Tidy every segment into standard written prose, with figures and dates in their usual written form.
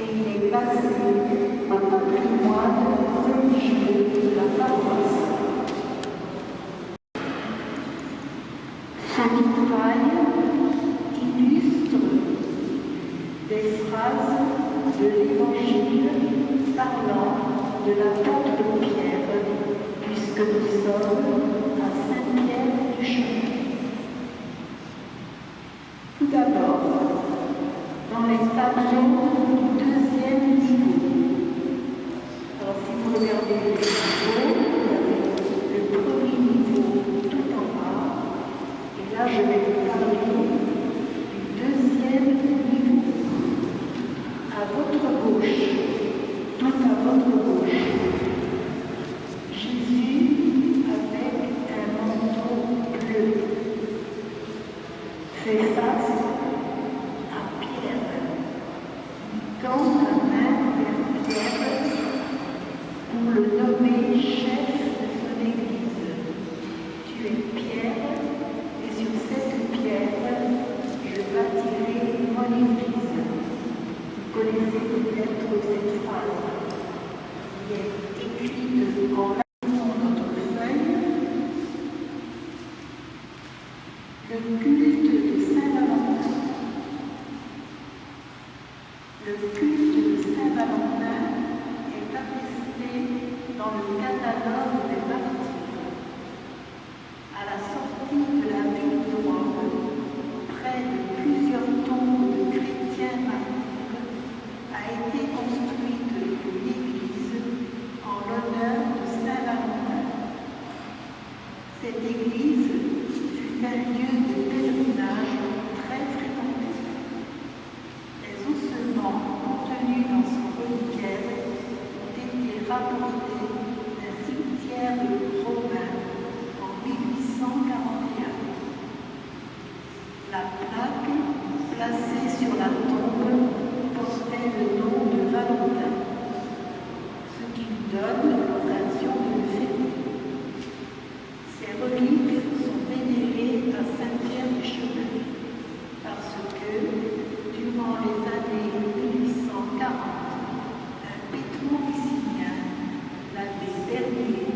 et il est classé au patrimoine religieux de la paroisse. Sa vitrail illustre des phrases de l'Évangile parlant de l'apôtre Pierre, puisque nous sommes à Saint-Pierre-du-Chemin. Tout d'abord, dans les tableaux du deuxième niveau. Alors si vous regardez les niveaux, vous avez le premier niveau tout en bas, et là je vais vous parler du deuxième niveau. À votre gauche, tout à votre gauche, Jésus avec un manteau bleu fait face à Pierre. Il tend la main vers Pierre pour le nommer chef de son église. Tu es Pierre, et sur cette pierre, je bâtirai mon église. Vous connaissez peut-être cette phrase. Il est écrite en latin dans notre feuille. Le culte de Saint-Valentin. Le culte de Saint-Valentin est attesté dans le catalogue des martyrs. À la sortie de la ville de Rome, près de plusieurs tombes de chrétiens martyrs, a été construite une église en l'honneur de Saint-Valentin. Cette église fut un lieu de pèlerinage très fréquenté. Les ossements contenus dans son reliquaire ont été rapportés d'un cimetière romain en 1841. La plaque placée sur la tombe portait le nom de Valentin, ce qui lui donne l'occasion de le fêter. Ces reliques sont vénérées à Saint-Pierre-du-Chemin parce que, durant les années 1840, un pétricien, l'abbé Bernier,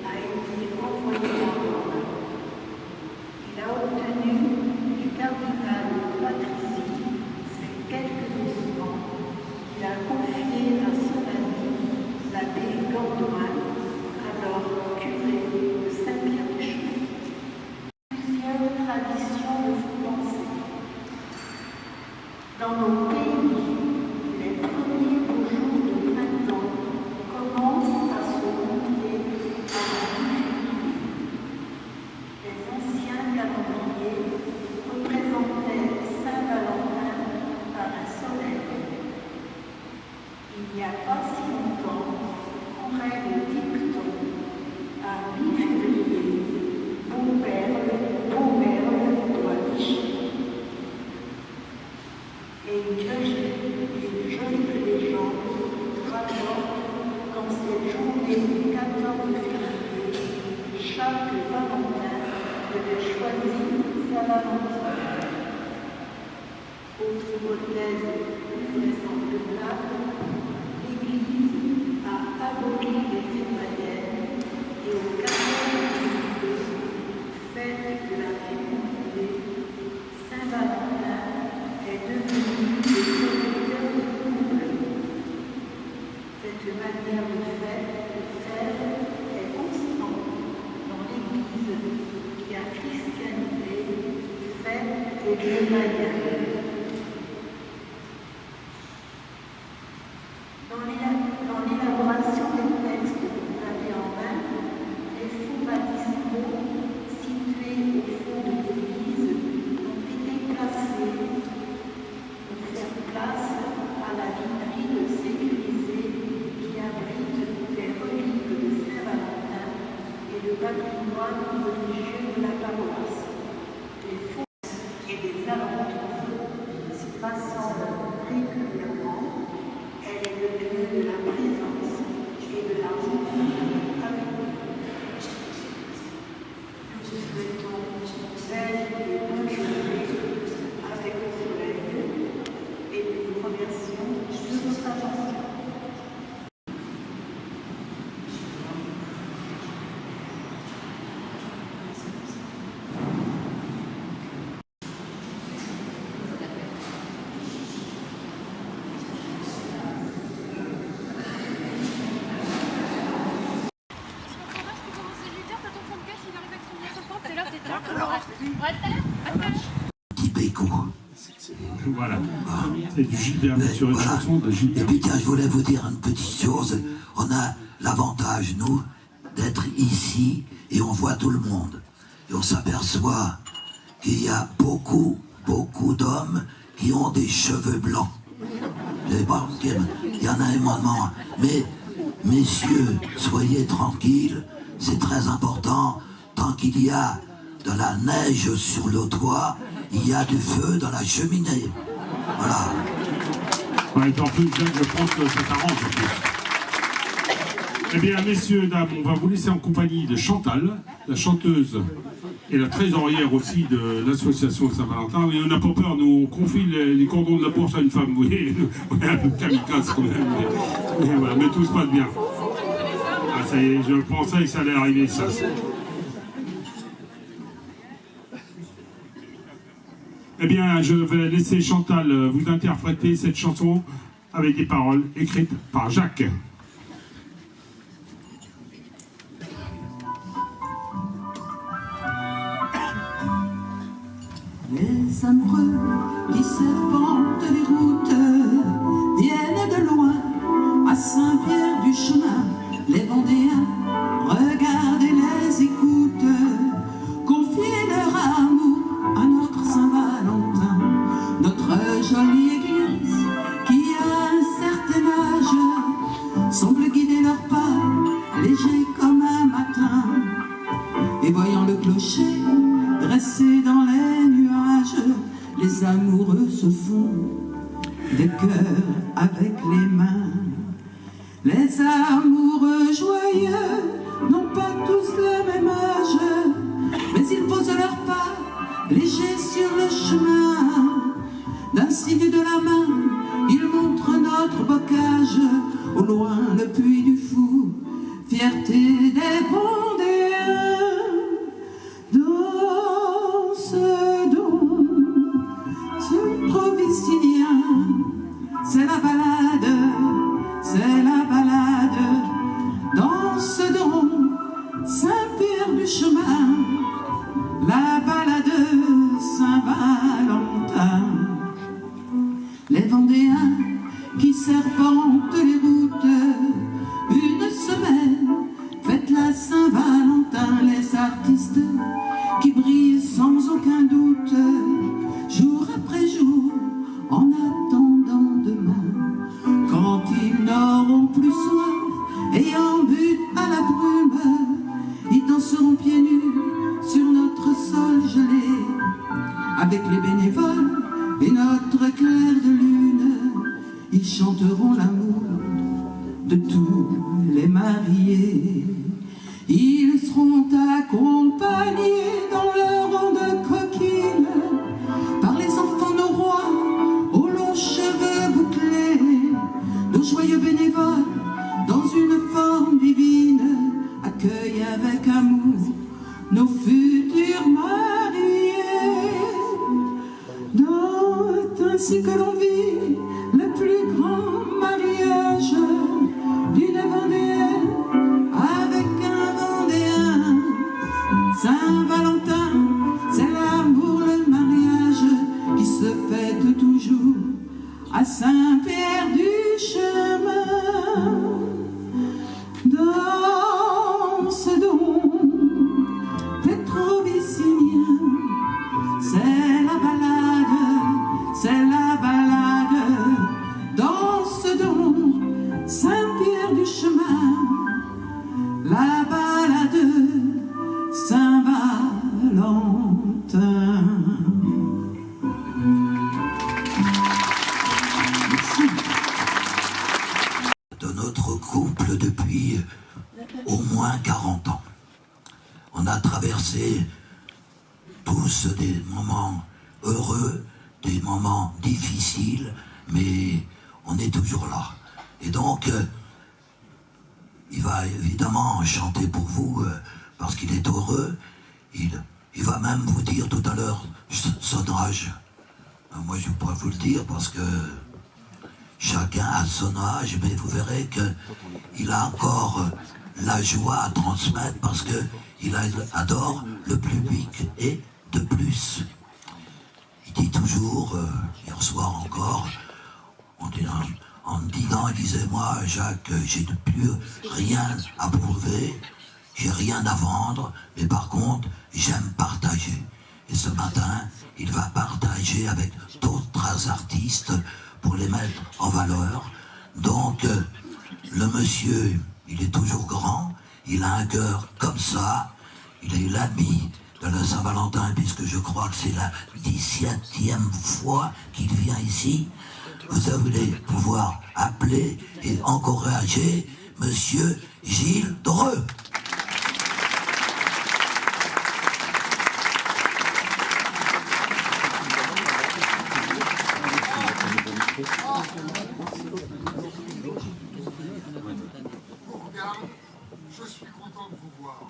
a été envoyé à Rome. Il a obtenu du cardinal Patrici ces quelques ossements qu'il a confiés à son ami, l'abbé Gordoin, alors curé de Saint-Pierre-du-Chemin. Plusieurs traditions le font penser. Dans nos pays, les premiers beaux jours de printemps commencent à se montrer à la mi-février. Les anciens calendriers représentaient Saint-Valentin par un soleil. Il n'y a pas si longtemps, courait le dicton à mi-février, beau merle doit nicher. Et une jolie légende rapporte qu'en cette journée du 14 février, chaque Valentin devait choisir sa Valentine. Autre hypothèse plus vraisemblable, l'Église a aboli les fêtes païennes et au 14 février, fête de la féminité, Saint-Valentin est devenu le protecteur des couples. Cette manière de faire est constante dans l'Église qui a christianisé, fait et le païen. Dans l'élaboration des textes que vous avez en main, les fonds baptismaux situés au fond de l'Église ont été placés pour faire place à la vitrine sécurisée qui abrite les reliques de Saint-Valentin et le patrimoine religieux de la paroisse. Les fonds et des alentours Petit béco. Voilà. C'est du Gilbert, bien sûr, une chanson de Et Gilbert. puis tiens, je voulais vous dire une petite chose. On a l'avantage, nous, d'être ici et on voit tout le monde. Et on s'aperçoit qu'il y a beaucoup d'hommes qui ont des cheveux blancs. Vous savez pas, il y en a énormément. Mais, messieurs, soyez tranquilles, c'est très important. Tant qu'il y a de la neige sur le toit, il y a du feu dans la cheminée. Voilà. Ouais, en plus, je pense que ça t'arrange en plus. Eh bien, messieurs, dames, on va vous laisser en compagnie de Chantal, la chanteuse et la trésorière aussi de l'association Saint-Valentin. Oui, on n'a pas peur, nous on confie les cordons de la bourse à une femme, vous voyez, on est un peu kamikaze quand même, mais voilà, mais tout se passe bien. Ah, ça y est, je pensais que ça allait arriver, ça. Eh bien, je vais laisser Chantal vous interpréter cette chanson avec des paroles écrites par Jacques. Les amoureux qui serpentent les routes viennent de loin à Saint-Pierre-du-Chemin. Les Vendéens regardent et les écoutent confier leur amour à notre Saint-Valentin. Notre jolie église qui a un certain âge semble guider leurs pas légers comme un matin. Et voyant le clocher dressé dans les nuages, les amoureux se font des cœurs avec les mains. Les amoureux joyeux n'ont pas tous le même âge, mais ils posent leurs pas légers sur le chemin. D'un signe de la main, ils montrent notre bocage. Au loin le puits du Fou, fierté des Vendéens. Danse donc, ce provincilien, c'est la balade, c'est la balade. Danse donc, Saint-Pierre-du-Chemin, la balade Saint-Valentin. Les Vendéens qui serpentent les routes, une semaine, fête la Saint-Valentin. Les artistes qui brillent sans aucun doute, jour après jour, en attendant demain. Quand ils n'auront plus soif et en but à la brume, ils danseront pieds nus sur notre sol gelé, avec les bénévoles et notre clair de lune. Ils chanteront l'amour de tous les mariés. Ils seront accompagnés dans leur rang de coquines par les enfants nos rois aux longs cheveux bouclés. Nos joyeux bénévoles dans une forme divine accueillent avec amour nos futurs mariés. C'est ainsi que l'on vit le plus grand mariage d'une Vendéenne avec un Vendéen. Saint-Valentin, c'est l'amour, le mariage qui se fête toujours à Saint-Pierre-du-Chemin. Danse donc, Pétrovicinien, c'est la balade, c'est la balade. Danse donc, Saint-Pierre-du-Chemin, la balade Saint-Valentin. Merci. De notre couple depuis au moins 40 ans. On a traversé tous des moments heureux, des moments difficiles, mais on est toujours là. Et donc, il va évidemment chanter pour vous, parce qu'il est heureux. Il va même vous dire tout à l'heure son âge. Moi, je pourrais vous le dire parce que chacun a son âge, mais vous verrez qu'il a encore la joie à transmettre parce qu'il adore le public. Et de plus. Il dit toujours, hier soir encore, en me disant, il disait, moi, Jacques, j'ai plus rien à prouver, j'ai rien à vendre, mais par contre, j'aime partager. Et ce matin, il va partager avec d'autres artistes pour les mettre en valeur. Donc, le monsieur, il est toujours grand, il a un cœur comme ça, il est l'ami de la Saint-Valentin, puisque je crois que c'est la 17e fois qu'il vient ici. Vous allez pouvoir appeler et encourager Monsieur Gilles Dreux. Je suis content de vous voir.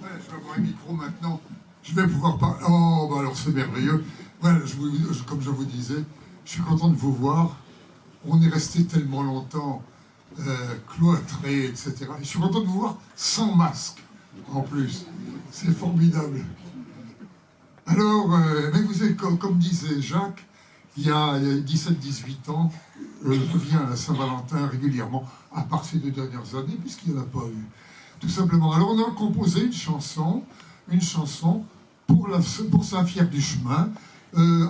Je vais avoir un micro maintenant. Je vais pouvoir parler. Oh, bah alors c'est merveilleux. Voilà, comme je vous disais, je suis content de vous voir. On est resté tellement longtemps cloîtrés, etc. Et je suis content de vous voir sans masque, en plus. C'est formidable. Alors, mais vous savez, comme disait Jacques, il y a 17-18 ans, je viens à la Saint-Valentin régulièrement, à part ces 2 dernières années, puisqu'il n'y en a pas eu. Tout simplement. Alors, on a composé une chanson pour Saint-Pierre du Chemin,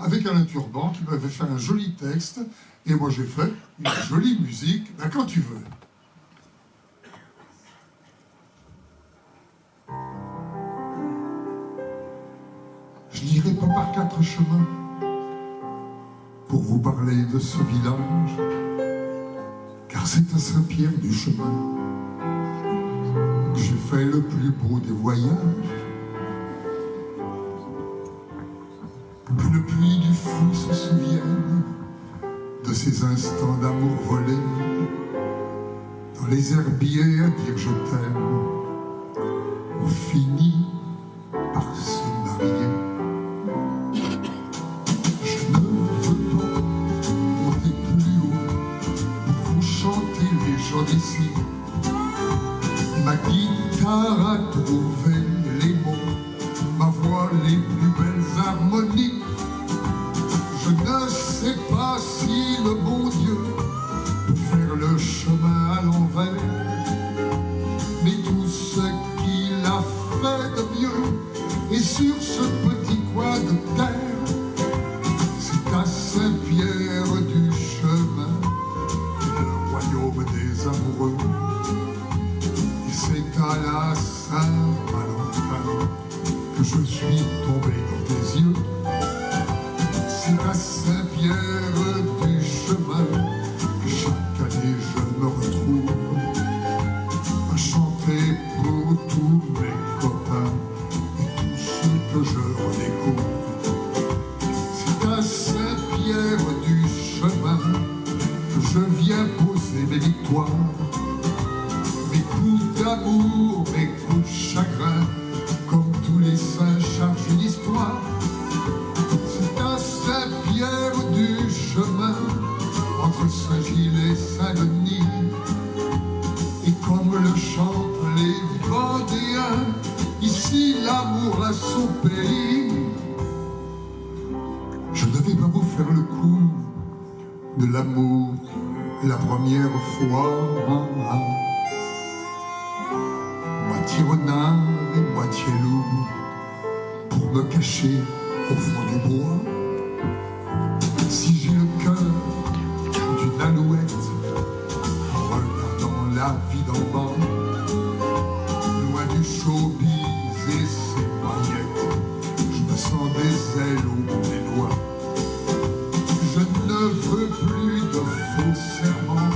avec Alain Turban, qui m'avait fait un joli texte, et moi j'ai fait une jolie musique, ben, quand tu veux. Je n'irai pas par 4 chemins pour vous parler de ce village, car c'est à Saint-Pierre du Chemin que j'ai fait le plus beau des voyages. Que le puits du fou se souvienne de ces instants d'amour volés, dans les herbiers à dire je t'aime, on finit par se marier. Je ne veux pas monter plus haut pour vous chanter les gens d'ici. Ma guitare a trouvé les mots, ma voix les plus belles harmonies. Je ne sais pas si le bon Dieu peut faire le chemin à l'envers, mais tout ce qu'il a fait de mieux est sur ce petit coin de terre. C'est à Saint-Pierre du Chemin, le royaume des amoureux, et c'est à la Saint-Valentin que je suis tombé dans tes yeux. C'est à Saint-Pierre du Chemin que chaque année je me retrouve à chanter pour tous mes copains et tous ceux que je redécouvre. C'est à Saint-Pierre du Chemin que je viens poser mes victoires, mes coups d'amour, mes coups de chagrin, comme tous les saints chargent une histoire. C'est à Saint-Pierre du Chemin, entre Saint-Gilles et Saint-Denis, et comme le chantent les Vendéens, ici l'amour a son pays. Je ne vais pas vous faire le coup de l'amour la première fois. Moitié renard et moitié loup, pour me cacher au fond du bois. Si j'ai le cœur d'une alouette, en regardant la vie d'en bas, loin du showbiz et ses paillettes, je me sens des ailes au bout des doigts. Je ne veux plus de faux serments,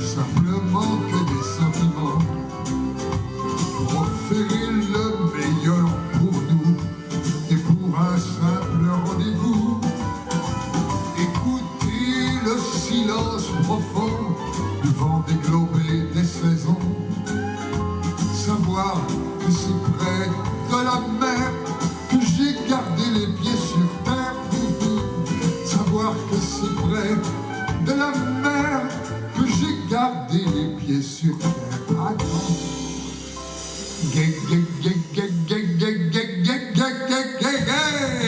simplement que des sentiments, pour offrir le meilleur pour nous et pour un simple rendez-vous. Écoutez le silence profond du vent déglobé des saisons, savoir que c'est près de la mer que j'ai gardé les pieds sur terre, savoir que c'est près de la mer que j'ai gardé les pieds sur terre. Attends. Gay, gay, gay, gay, gay, gay, gay, gay, gay, gay, gay.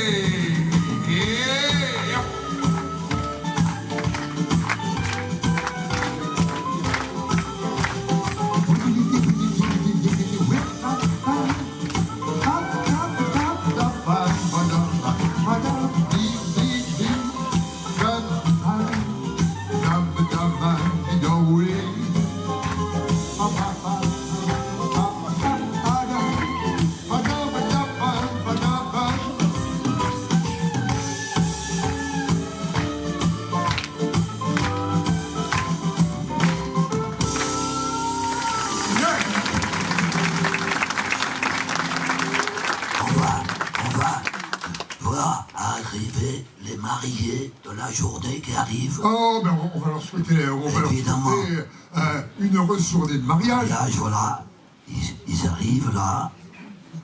qui arrivent. Oh, ben on va leur souhaiter, Évidemment. Une heureuse journée de mariage. Mariage, voilà. Ils arrivent là.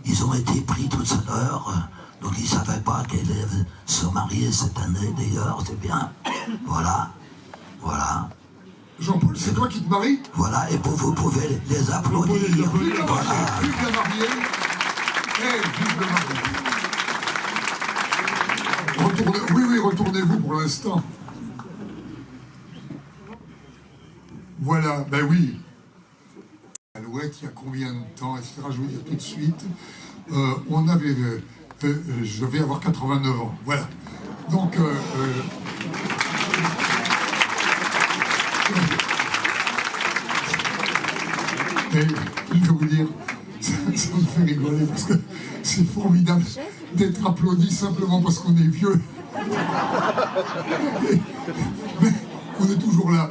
Ils ont été pris tout à l'heure. Donc ils ne savaient pas qu'elle allait se marier cette année d'ailleurs. C'est bien. Voilà. Voilà. Jean-Paul, c'est toi qui te maries? Voilà. Et vous pouvez les applaudir. Vive la Voilà. mariée, vive la mariée. Et vive le marié. Oui, retournez-vous pour l'instant. Voilà, ben oui. Alouette, il y a combien de temps, etc. Je vous dis tout de suite. On avait... je vais avoir 89 ans, voilà. Donc... et je vais vous dire, ça me fait rigoler parce que c'est formidable d'être applaudi simplement parce qu'on est vieux. Mais on est toujours là.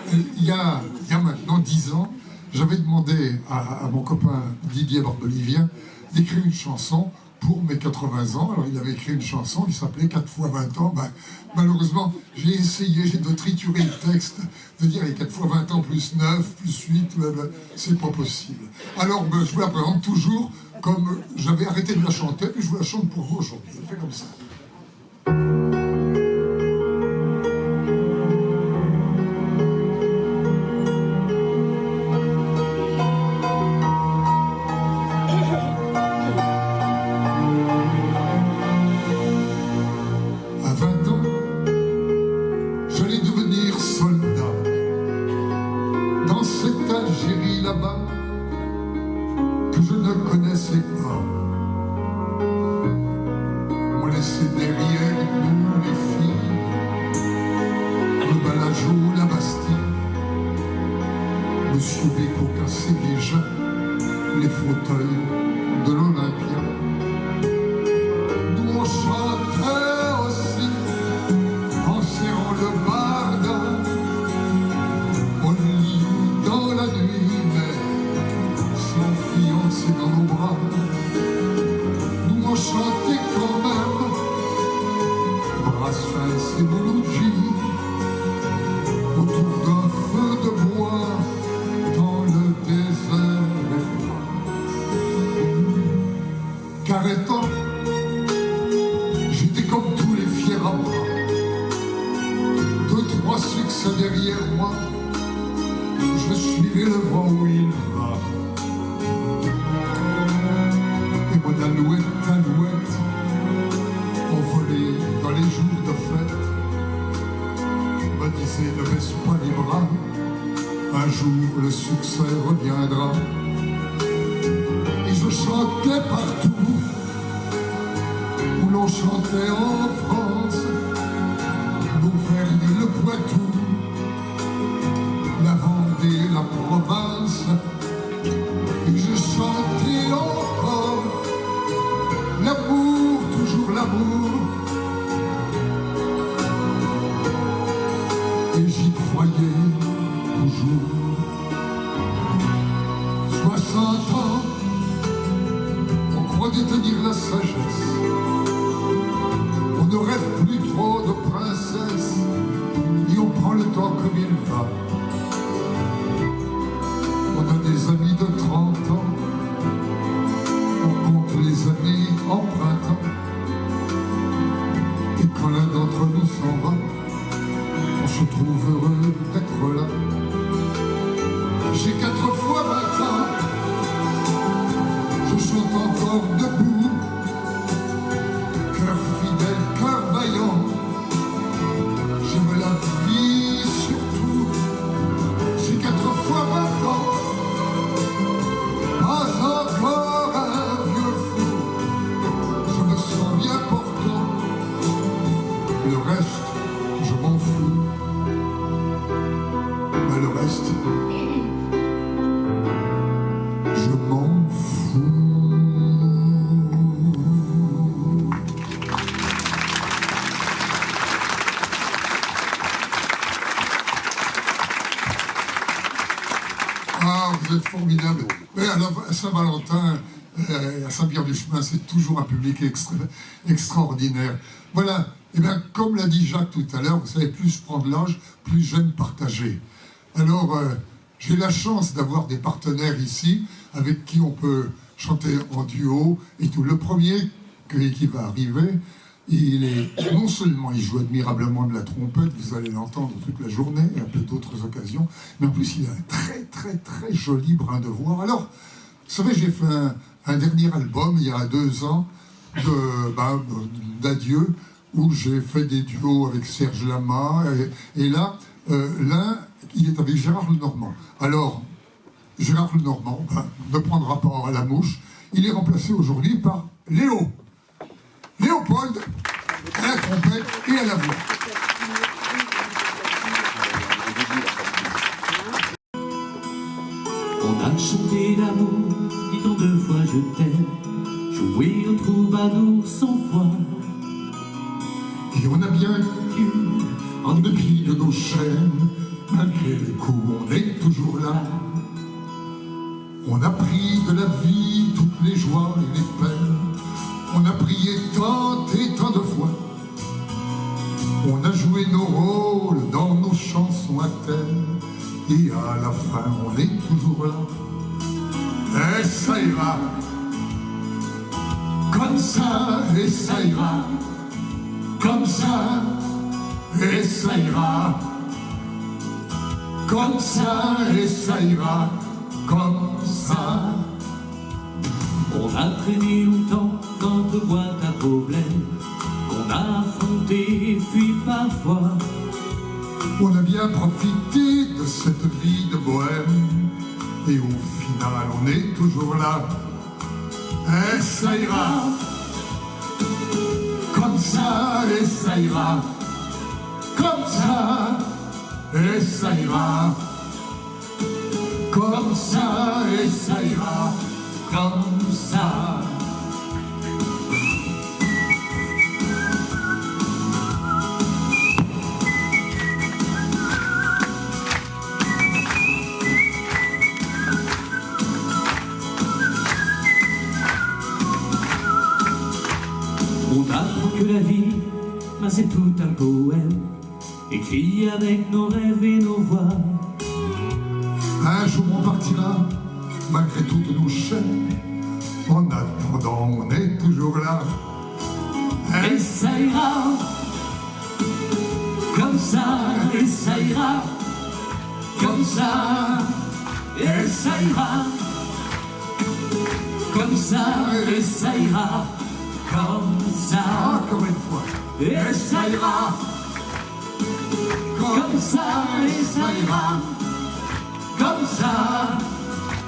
Il y a maintenant 10 ans, j'avais demandé à mon copain Didier Barbelivien d'écrire une chanson pour mes 80 ans. Alors il avait écrit une chanson qui s'appelait 4 fois 20 ans. Ben, malheureusement, j'ai essayé de triturer le texte, de dire 4 fois 20 ans plus 9, plus 8, c'est pas possible. Alors je vous la présente toujours comme j'avais arrêté de la chanter, puis je vous la chante pour vous aujourd'hui. Je fais comme ça. Formidable. Mais à Saint-Valentin, à Saint-Pierre-du-Chemin, c'est toujours un public extraordinaire. Voilà, Eh bien, comme l'a dit Jacques tout à l'heure, vous savez, plus je prends de l'âge, plus j'aime partager. Alors, j'ai la chance d'avoir des partenaires ici avec qui on peut chanter en duo et tout. Le premier qui va arriver, non seulement il joue admirablement de la trompette, vous allez l'entendre toute la journée et à peu d'autres occasions, mais en plus il a un très très très joli brin de voix. Alors, vous savez, j'ai fait un dernier album il y a 2 ans d'adieu, où j'ai fait des duos avec Serge Lama, et là, l'un, il est avec Gérard Lenormand. Alors, Gérard Lenormand ne prendra pas à la mouche, il est remplacé aujourd'hui par Léopold, à la trompette et à la voix. On a chanté l'amour, dit tant de fois je t'aime, joué au troubadour 100 fois. Et on a bien vécu, en dépit de nos chaînes, malgré les coups, on est toujours là. On a pris de la vie toutes les joies et les peines, on a prié tant et tant de fois. On a joué nos rôles dans nos chansons à thème, et à la fin on est toujours là. Et ça ira, comme ça, et ça ira, comme ça, et ça ira, comme ça, et ça ira, comme ça. On a traîné longtemps notre boîte à problèmes, qu'on a affronté, fui parfois. On a bien profité de cette vie de bohème, et au final on est toujours là. Et ça ira, comme ça, et ça ira, comme ça, et ça ira, comme ça, et ça ira, comme ça. On apprend que la vie, ben c'est tout un poème, écrit avec nos rêves et nos voix. Un jour on partira, malgré toutes nos chaînes, en attendant on est toujours là. Et ça ira, comme ça, et ça ira, comme ça, et ça ira, comme ça, et ça ira, comme ça, Encore une fois. et ça ira, comme ça, et ça ira, comme ça,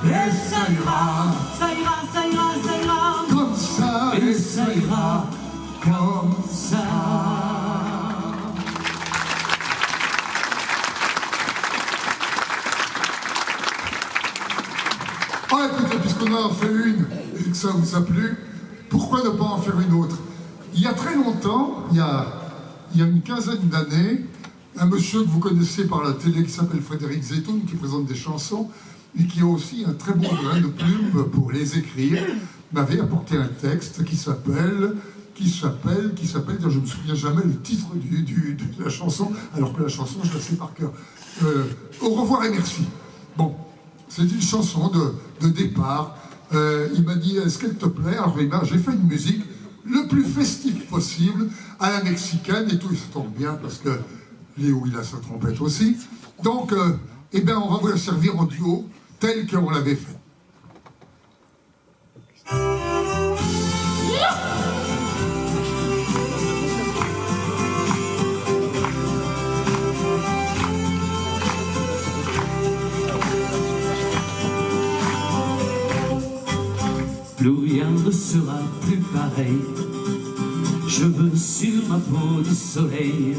et ça ira, ça ira, ça ira, ça ira, Comme ça, et ça ira, comme ça. Oh, écoutez, puisqu'on en a fait une et que ça vous a plu, pourquoi ne pas en faire une autre? Il y a très longtemps, il y a une quinzaine d'années, un monsieur que vous connaissez par la télé qui s'appelle Frédéric Zetoun, qui présente des chansons et qui a aussi un très bon grain de plume pour les écrire, m'avait apporté un texte qui s'appelle, je ne me souviens jamais le titre de la chanson, alors que la chanson, je la sais par cœur. Au revoir et merci. Bon, c'est une chanson de départ. Il m'a dit, est-ce qu'elle te plaît? Alors j'ai fait une musique le plus festive possible, à la mexicaine, et tout, il se tombe bien, parce que Léo, il a sa trompette aussi. Donc, eh bien, on va vous la servir en duo, tel qu'on l'avait fait. Plus rien ne sera plus pareil. Cheveux sur ma peau du soleil.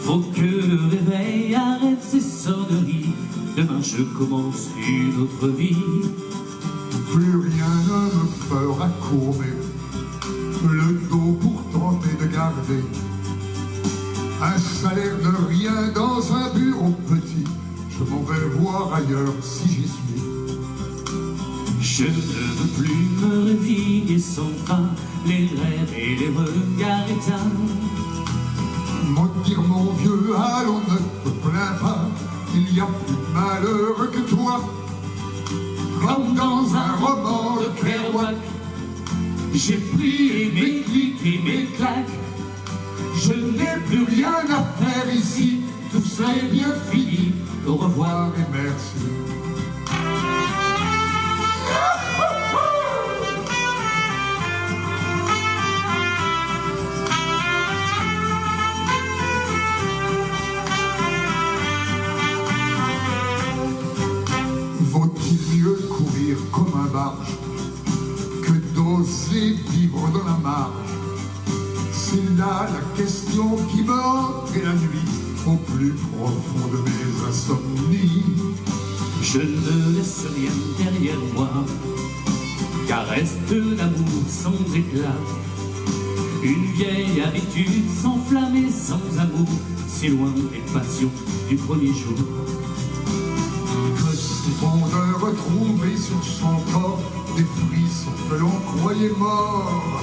Faut que le réveil arrête ses sonneries. Demain je commence une autre vie. Plus rien ne me fera courber le dos pour tenter de garder un salaire de rien dans un bureau petit. Je m'en vais voir ailleurs si j'y suis. Je ne veux plus me réveiller sans fin, les rêves et les regards éteints. dire mon vieux, allons ne te plains pas, il y a plus malheureux que toi. Comme dans un roman de Kerouac, j'ai pris mes clics et mes claques. je n'ai plus rien à faire ici, tout ça est bien fini, au revoir et merci. Vaut-il mieux courir comme un barge que d'oser vivre dans la marge? C'est là la question qui me hante la nuit au plus profond de mes insomnies. Je ne laisse rien derrière moi, caresse de l'amour sans éclat. Une vieille habitude s'enflammer sans amour, si loin des passions du premier jour. Que c'est bon de retrouver sur son corps des frissons que l'on croyait morts.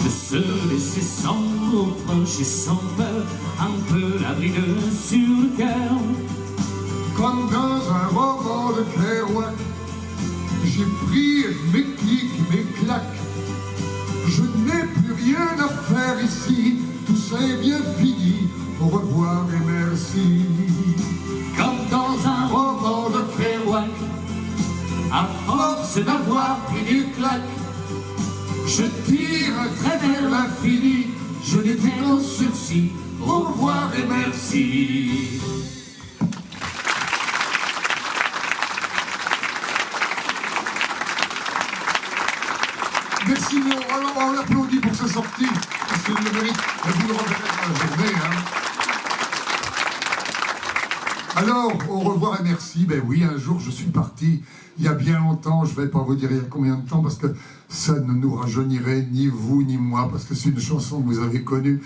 De se laisser sans reproche et sans peur, un peu la bride sur le cœur. Comme dans un roman de Kerouac, j'ai pris mes clics et mes claques. Je n'ai plus rien à faire ici, tout ça est bien fini, au revoir et merci. Comme dans un roman de Kerouac, à force d'avoir pris des claques, je tire très vers l'infini, je n'étais qu'en sursis, au revoir et merci. Merci Léon, alors on l'applaudit pour sa sortie, parce qu'il le mérite, et vous le reverrez dans la journée. Alors, au revoir et merci, ben oui, un jour je suis parti, il y a bien longtemps, je ne vais pas vous dire il y a combien de temps, parce que ça ne nous rajeunirait ni vous ni moi, parce que c'est une chanson que vous avez connue,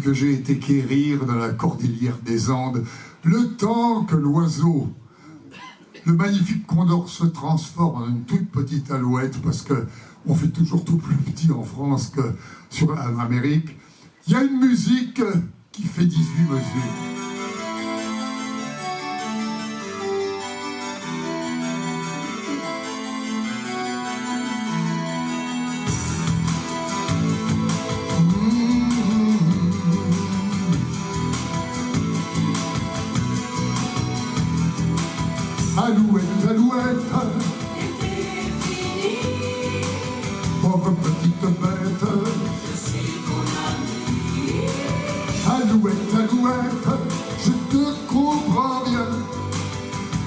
que j'ai été quérir dans la cordillère des Andes, le temps que l'oiseau, le magnifique condor se transforme en une toute petite alouette, parce que on fait toujours tout plus petit en France que en Amérique. Il y a une musique qui fait 18 mesures. Alouette, alouette, pauvre petite bête, je suis ton ami. Alouette, alouette, je te comprends bien.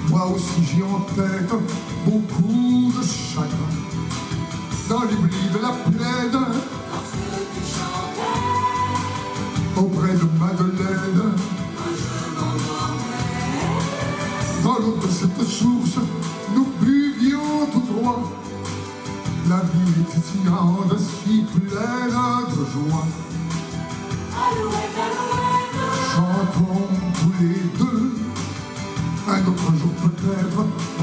Moi aussi j'ai en tête beaucoup de chagrin. Dans l'oubli de la plaine, lorsque tu chantais auprès de Madeleine, quand je m'endormais. Dans l'eau de cette source, nous buvions tout droit. La vie était si grande, si pleine de joie. Alouette, alouette, chantons tous les deux. Un autre jour peut-être,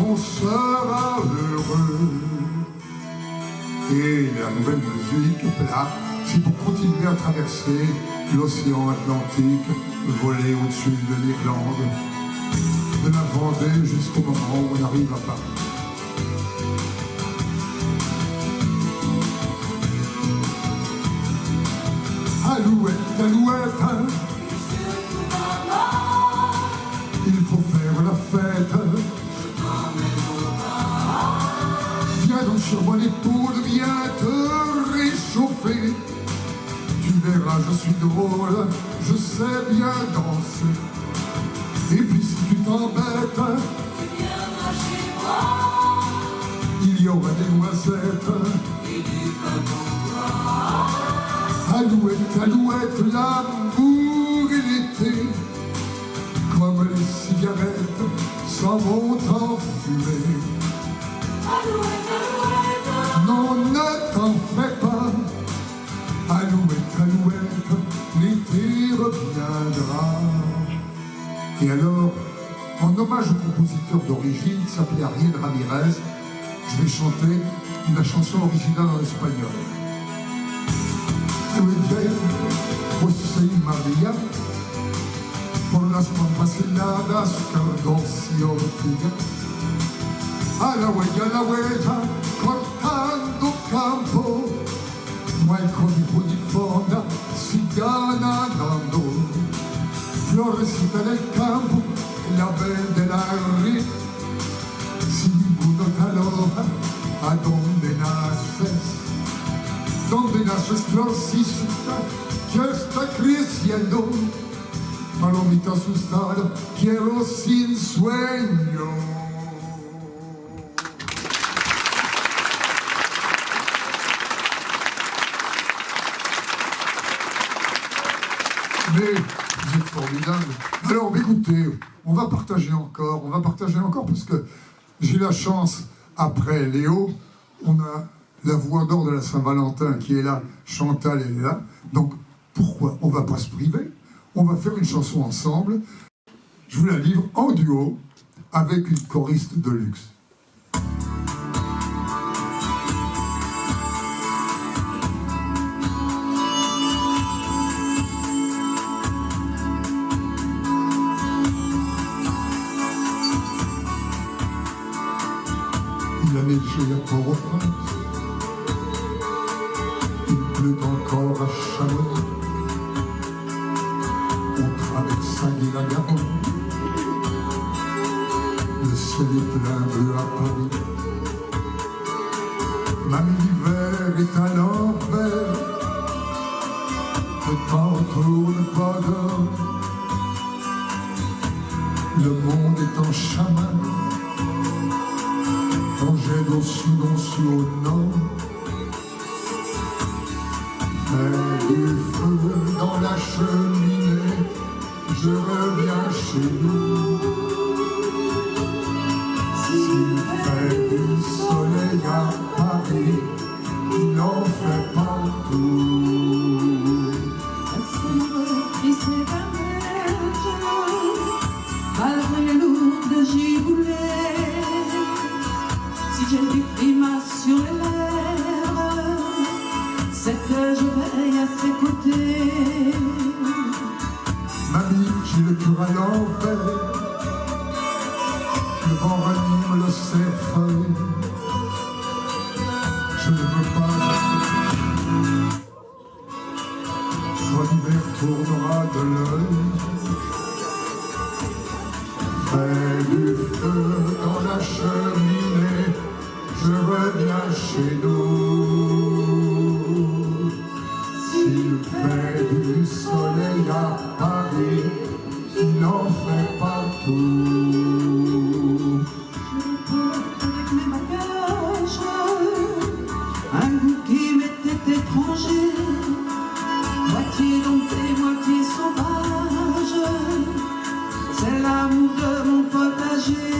on sera heureux. Et la nouvelle musique est là, c'est pour continuer à traverser l'océan Atlantique, voler au-dessus de l'Irlande, de la Vendée jusqu'au moment où on arrive à Paris. Alouette, alouette, il faut faire la fête. Viens donc sur mon épaule, viens te réchauffer. Tu verras, je suis drôle, je sais bien danser. Et puis si tu t'embêtes, tu viendras chez moi. Il y aura des noisettes et du pain pour toi. Alouette, alouette, l'amour et l'été, comme les cigarettes s'en vont en fumée. Alouette, alouette, non, ne t'en fais pas. Alouette, alouette, l'été reviendra. Et alors, en hommage au compositeur d'origine, qui s'appelait Ariel Ramirez, je vais chanter la chanson originale en espagnol. José María, por las pampas heladas, cardos y ortigas. A la huella, cortando campo, no hay código ni fonda, sigan andando. Florecita del campo, la verde la ríe, si ninguno te aloja, ¿a dónde naces? ¿Dónde naces, florcita, que está creciendo? Palomita asustada, quiero sin sueño. Mais vous êtes formidable. Alors écoutez, on va partager encore parce que j'ai la chance, après Léo, on a la voix d'or de la Saint-Valentin qui est là, Chantal elle est là, donc pourquoi on va pas se priver? On va faire une chanson ensemble. Je vous la livre en duo avec une choriste de luxe. Il a neigé à Port-au-Prince, il pleut encore à Chamonix. Avec Saint-Guy-la-Garonne, le ciel est plein bleu à Paris. Même l'hiver est à l'envers, le temps tourne pas d'heure. Le monde est en chemin, on jette au sud, au nord. Fais du feu dans la cheminée, je reviens chez nous. S'il fait du soleil à Paris, il en fait partout. Malgré les lourdes giboulées, si j'ai du climat sur les lèvres, c'est que je veille à ses côtés. Mamie, j'ai le cœur à l'envers, le vent ranime le cerfeuil. Je ne veux pas quand l'hiver tournera de l'œil. Fais du feu dans la cheminée, je reviens chez nous. S'il fait du soleil à Paris, il en fait partout. Je porte avec mes bagages un goût qui m'était étranger, moitié dompté, moitié sauvage. C'est l'amour de mon potager.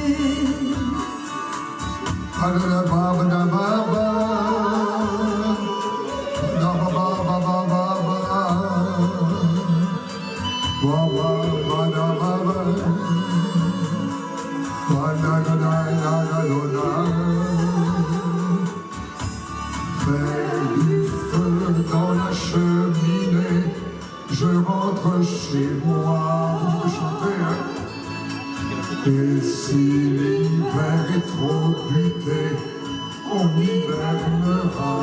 Fais du feu dans la cheminée, je rentre chez moi. Vous chantez, hein? Et si l'hiver est trop buté, on hibernera.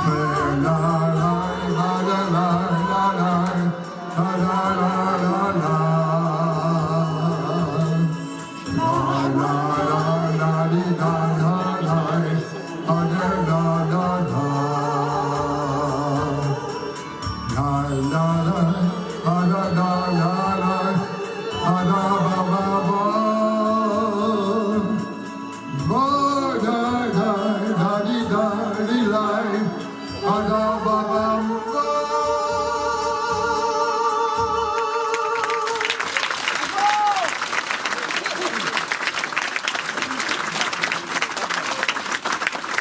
Fais la la la la la la la la la la la.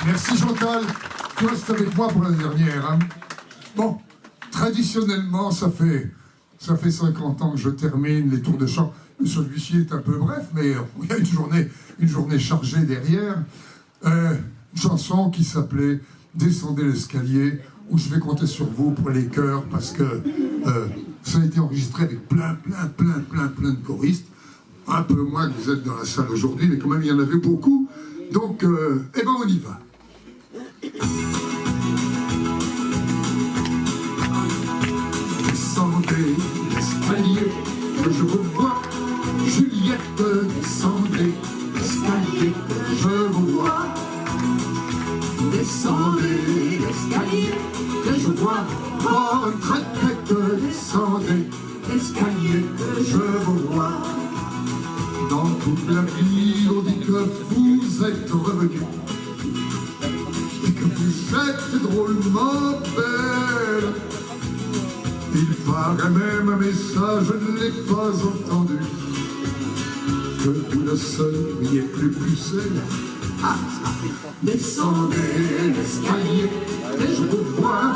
Merci Chantal, tu restes avec moi pour la dernière. Hein. Bon, traditionnellement, ça fait 50 ans que je termine les tours de chant. Celui-ci est un peu bref, mais il y a une journée chargée derrière. Une chanson qui s'appelait « Descendez l'escalier », où je vais compter sur vous pour les chœurs, parce que Ça a été enregistré avec plein de choristes. Un peu moins que vous êtes dans la salle aujourd'hui, mais quand même il y en avait beaucoup. Donc, eh ben on y va. Descendez l'escalier, que je vous vois. Juliette, descendez l'escalier, que je vous vois. Descendez l'escalier, que je vois votre tête. Descendez l'escalier, que je vous vois. Dans toute la ville, on dit que vous êtes revenu et que vous êtes drôlement belle. Il paraît même un message, je ne l'ai pas entendu, que vous ne seriez plus pucelle. Descendez l'escalier, que je vous vois.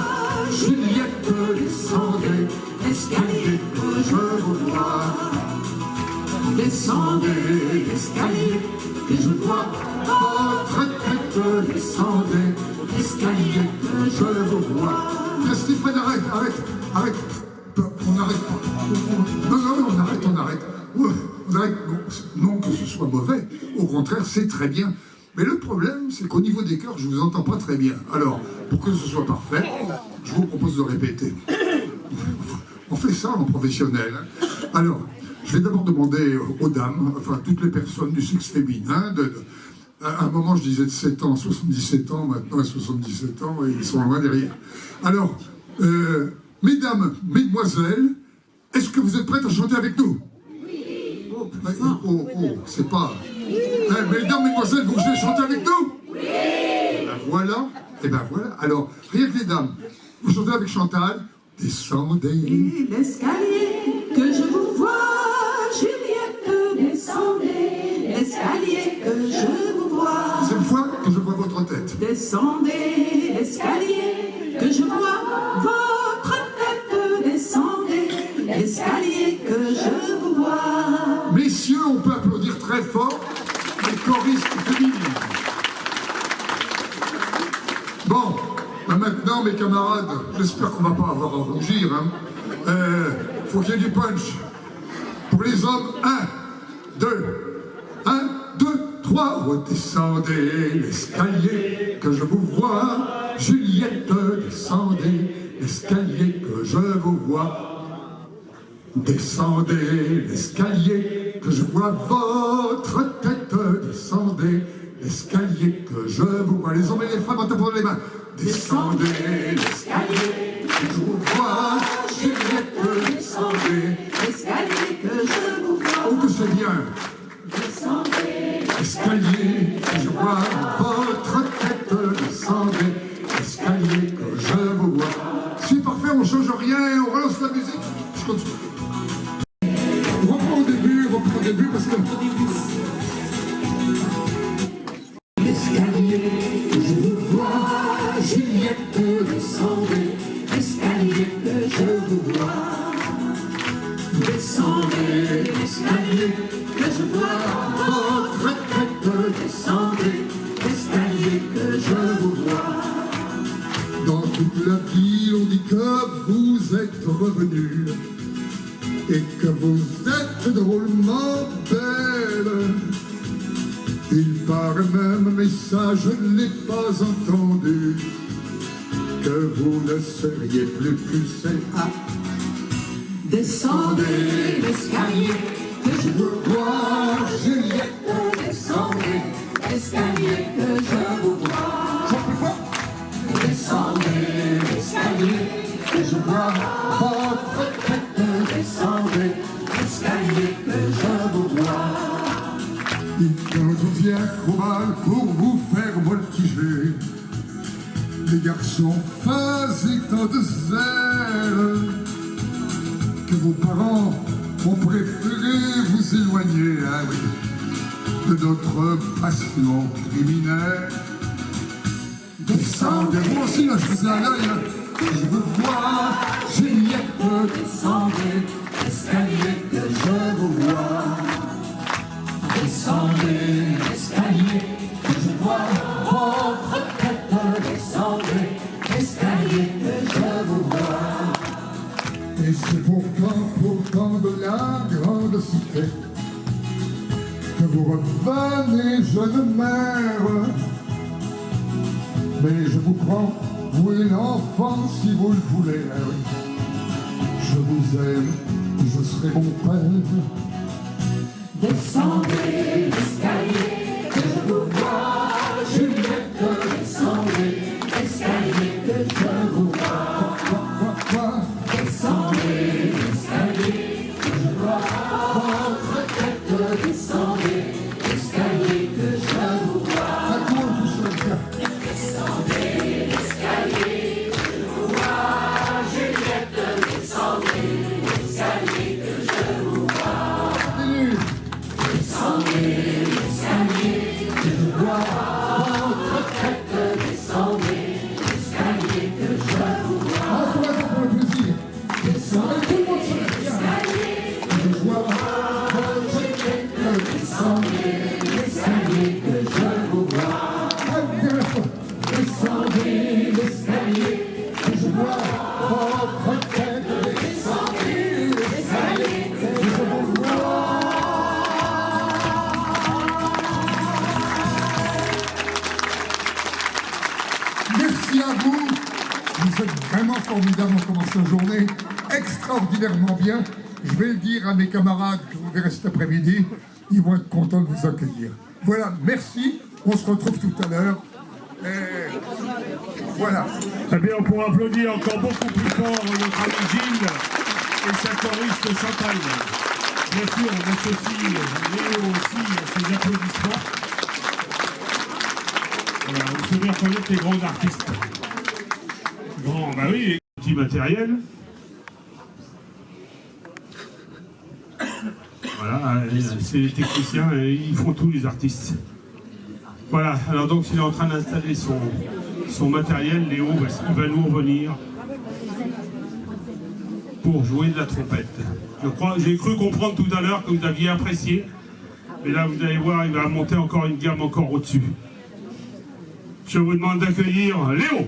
Juliette, descendez l'escalier, que je vous vois. Descendez l'escalier, que je vois votre tête. Descendez l'escalier, que je vous vois. Stéphane, arrête. On arrête pas. Non, on arrête. On arrête. Non que ce soit mauvais. Au contraire, c'est très bien. Mais le problème, c'est qu'au niveau des chœurs, je ne vous entends pas très bien. Alors, pour que ce soit parfait, je vous propose de répéter. On fait ça en professionnel. Alors, je vais d'abord demander aux dames, enfin toutes les personnes du sexe féminin, à un moment je disais de 7 ans, 77 ans, maintenant 77 ans, et ils sont loin derrière. Alors, mesdames, mesdemoiselles, est-ce que vous êtes prêtes à chanter avec nous? Oui. Oh, c'est pas... mesdames, mesdemoiselles, vous voulez chanter avec nous? Oui. Et ben voilà. Alors, rien que les dames, vous chantez avec Chantal. Descendez l'escalier, que je vous vois. Juliette, descendez l'escalier, que je vous vois. Deuxième fois que je vois votre tête. Descendez l'escalier, que je vois votre tête. Descendez l'escalier, que je vous vois. Messieurs, on peut applaudir très fort les choristes féminines. Bon, maintenant mes camarades, j'espère qu'on ne va pas avoir à rougir. Faut qu'il y ait du punch. Pour les hommes, 1, 2, 3. Redescendez l'escalier, que je vous vois. Juliette, descendez l'escalier, que je vous vois. Descendez l'escalier, que je vois votre tête. Descendez l'escalier, que je vous vois. Les hommes et les femmes en tapant les mains. Descendez l'escalier, que je vous vois. Juliette, descendez l'escalier, que je vous vois. Oh, que c'est bien. Descendez l'escalier, que je vois votre tête. Descendez l'escalier, que je vous vois. C'est parfait, on change rien, on relance la musique. Je continue. On reprend au début, parce que... L'escalier, que je vous vois. Juliette, descendez l'escalier, que je vous vois. Descendez l'escalier, que je vois votre tête. Descendez l'escalier, que je vous vois. Dans toute la ville, on dit que vous êtes revenus et que vous êtes drôlement belle. Il paraît même, mais ça je ne l'ai pas entendu, que vous ne seriez plus pucelle. Descendez l'escalier, que je vous vois. Juliette, descendez l'escalier, que je vous vois. Descendez l'escalier, que je vois votre tête. Descendez l'escalier, que je vous vois. Il nous vient mal pour vous faire voltiger. Les garçons faisaient tant de zèle que vos parents ont préféré vous éloigner, de notre passion criminelle. Descendez, moi aussi là, je vous ai à l'œil, je vous vois. Juliette, descendez l'escalier, que je vous vois. Descendez l'escalier, que je vois votre tête. Descendez l'escalier, que je vous vois. Et c'est pourquoi que vous revenez, jeune mère. Mais je vous prends, vous et l'enfant, si vous le voulez. Je vous aime, je serai mon père. Descendez l'escalier, que je vous vois, Juliette, descendez l'escalier, que je vous vois. Quoi? Descendez l'escalier, que je vois votre tête, descendez l'escalier, que je vous vois. À toi, tout seul. Descendez l'escalier, que je vous vois, Juliette, descendez l'escalier, que je vous vois. Continue. Descendez l'escalier, que je vois votre tête, descendez l'escalier, que je vous vois. À toi, pour le plaisir. Descendez Tout le monde se lève. l'escalier, Je vois votre tête, descendez l'escalier, que je vous vois. Descendez l'escalier, que je vois votre tête, descendez l'escalier, que je vous vois. Merci à vous. Vous êtes vraiment formidables en commençant la journée. Extraordinairement bien. Je vais le dire à mes camarades que vous verrez cet après-midi. Ils vont être contents de vous accueillir. Voilà, merci. On se retrouve tout à l'heure. Et voilà. Eh bien, on pourra applaudir encore beaucoup plus fort notre ami Gilles et sa choriste Chantal. Bien sûr, on associe Léo aussi à ses applaudissements. Voilà, vous savez reconnaître les grands artistes. Grand, bah oui, petit matériel. Voilà, c'est les techniciens, et ils font tous les artistes. Voilà, alors donc il est en train d'installer son matériel, Léo, il va nous revenir pour jouer de la trompette. J'ai cru comprendre tout à l'heure que vous aviez apprécié, mais là vous allez voir, il va monter encore une gamme encore au-dessus. Je vous demande d'accueillir Léo.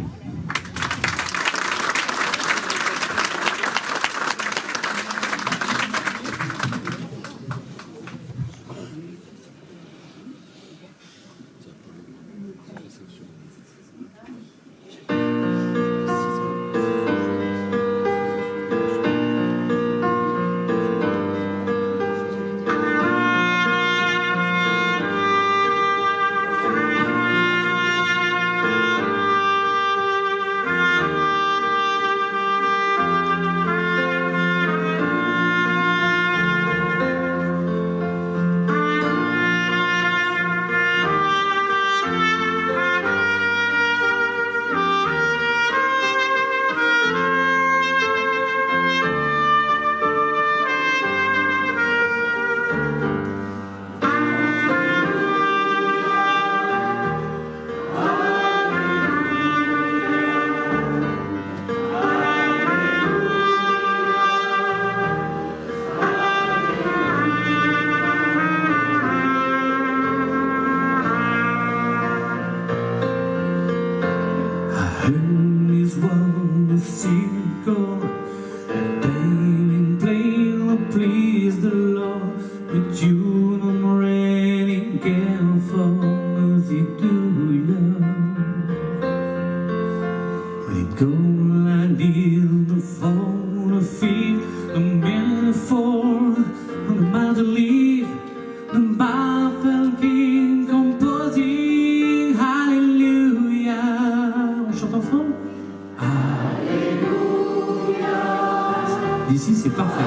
D'ici, c'est parfait.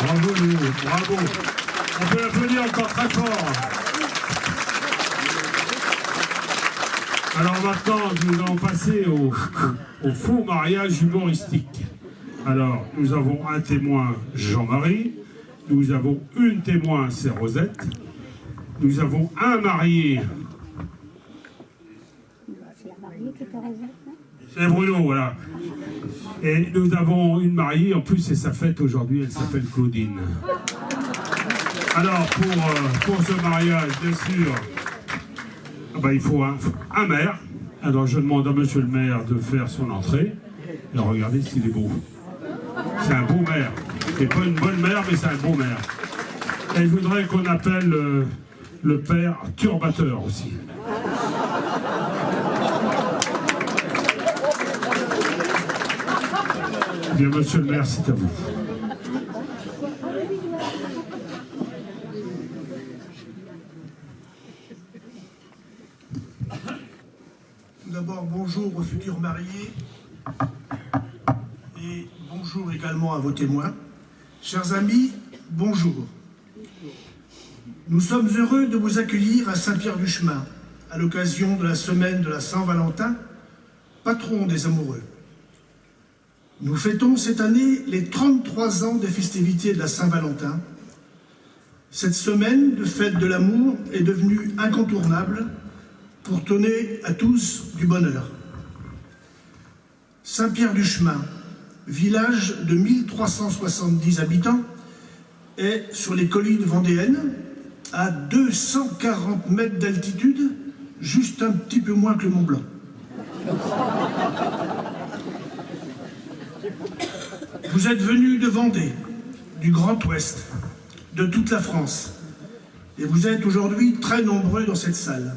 Bravo Léo, bravo. On peut l'applaudir encore très fort. Alors maintenant, nous allons passer au faux mariage humoristique. Alors, nous avons un témoin, Jean-Marie. Nous avons une témoin, c'est Rosette. Nous avons un marié. C'est Bruno, voilà. Et nous avons une mariée, en plus c'est sa fête aujourd'hui, elle s'appelle Claudine. Alors pour ce mariage, bien sûr, il faut un maire. Alors je demande à monsieur le maire de faire son entrée. Et regardez s'il est beau. C'est un beau maire. C'est pas une bonne mère, mais c'est un beau maire. Et je voudrais qu'on appelle le père Turbateur aussi. Bien, monsieur le maire, c'est à vous. Tout d'abord, bonjour aux futurs mariés et bonjour également à vos témoins. Chers amis, bonjour. Nous sommes heureux de vous accueillir à Saint-Pierre-du-Chemin à l'occasion de la semaine de la Saint-Valentin, patron des amoureux. Nous fêtons cette année les 33 ans des festivités de la Saint-Valentin. Cette semaine de fête de l'amour est devenue incontournable pour donner à tous du bonheur. Saint-Pierre-du-Chemin, village de 1370 habitants, est sur les collines vendéennes, à 240 mètres d'altitude, juste un petit peu moins que le Mont Blanc. Vous êtes venus de Vendée, du Grand Ouest, de toute la France, et vous êtes aujourd'hui très nombreux dans cette salle.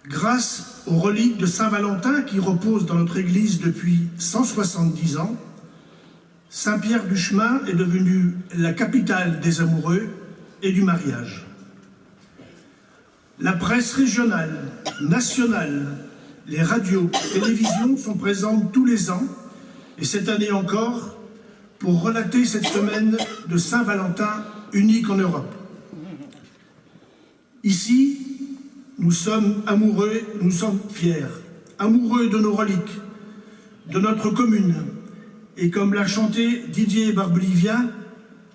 Grâce aux reliques de Saint-Valentin qui reposent dans notre église depuis 170 ans, Saint-Pierre-du-Chemin est devenu la capitale des amoureux et du mariage. La presse régionale, nationale, les radios, télévisions sont présentes tous les ans, et cette année encore, pour relater cette semaine de Saint-Valentin unique en Europe. Ici, nous sommes amoureux, nous sommes fiers, amoureux de nos reliques, de notre commune, et comme l'a chanté Didier Barbelivien,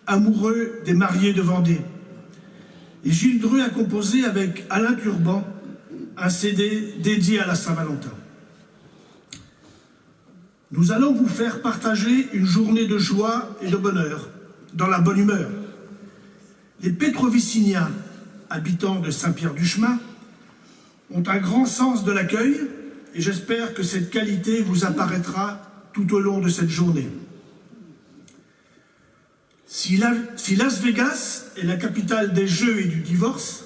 amoureux des mariés de Vendée. Et Gilles Dreux a composé avec Alain Turban un CD dédié à la Saint-Valentin. Nous allons vous faire partager une journée de joie et de bonheur, dans la bonne humeur. Les Pétroviciniens, habitants de Saint-Pierre-du-Chemin, ont un grand sens de l'accueil et j'espère que cette qualité vous apparaîtra tout au long de cette journée. Si Las Vegas est la capitale des jeux et du divorce,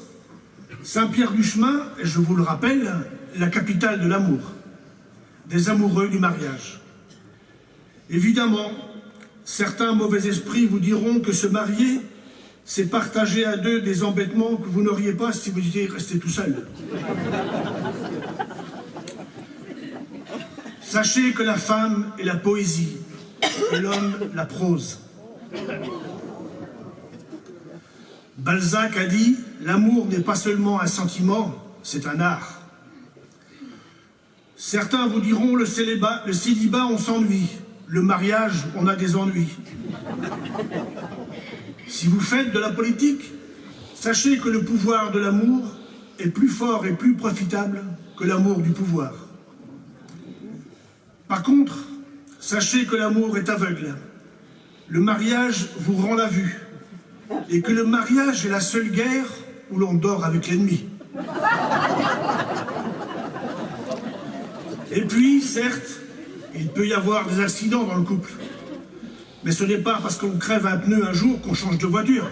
Saint-Pierre-du-Chemin est, je vous le rappelle, la capitale de l'amour, des amoureux du mariage. Évidemment, certains mauvais esprits vous diront que se marier, c'est partager à deux des embêtements que vous n'auriez pas si vous étiez resté tout seul. Sachez que la femme est la poésie et l'homme la prose. Balzac a dit « L'amour n'est pas seulement un sentiment, c'est un art ». Certains vous diront le célibat, on s'ennuie. Le mariage, on a des ennuis. Si vous faites de la politique, sachez que le pouvoir de l'amour est plus fort et plus profitable que l'amour du pouvoir. Par contre, sachez que l'amour est aveugle. Le mariage vous rend la vue. Et que le mariage est la seule guerre où l'on dort avec l'ennemi. Et puis, certes, il peut y avoir des accidents dans le couple. Mais ce n'est pas parce qu'on crève un pneu un jour qu'on change de voiture.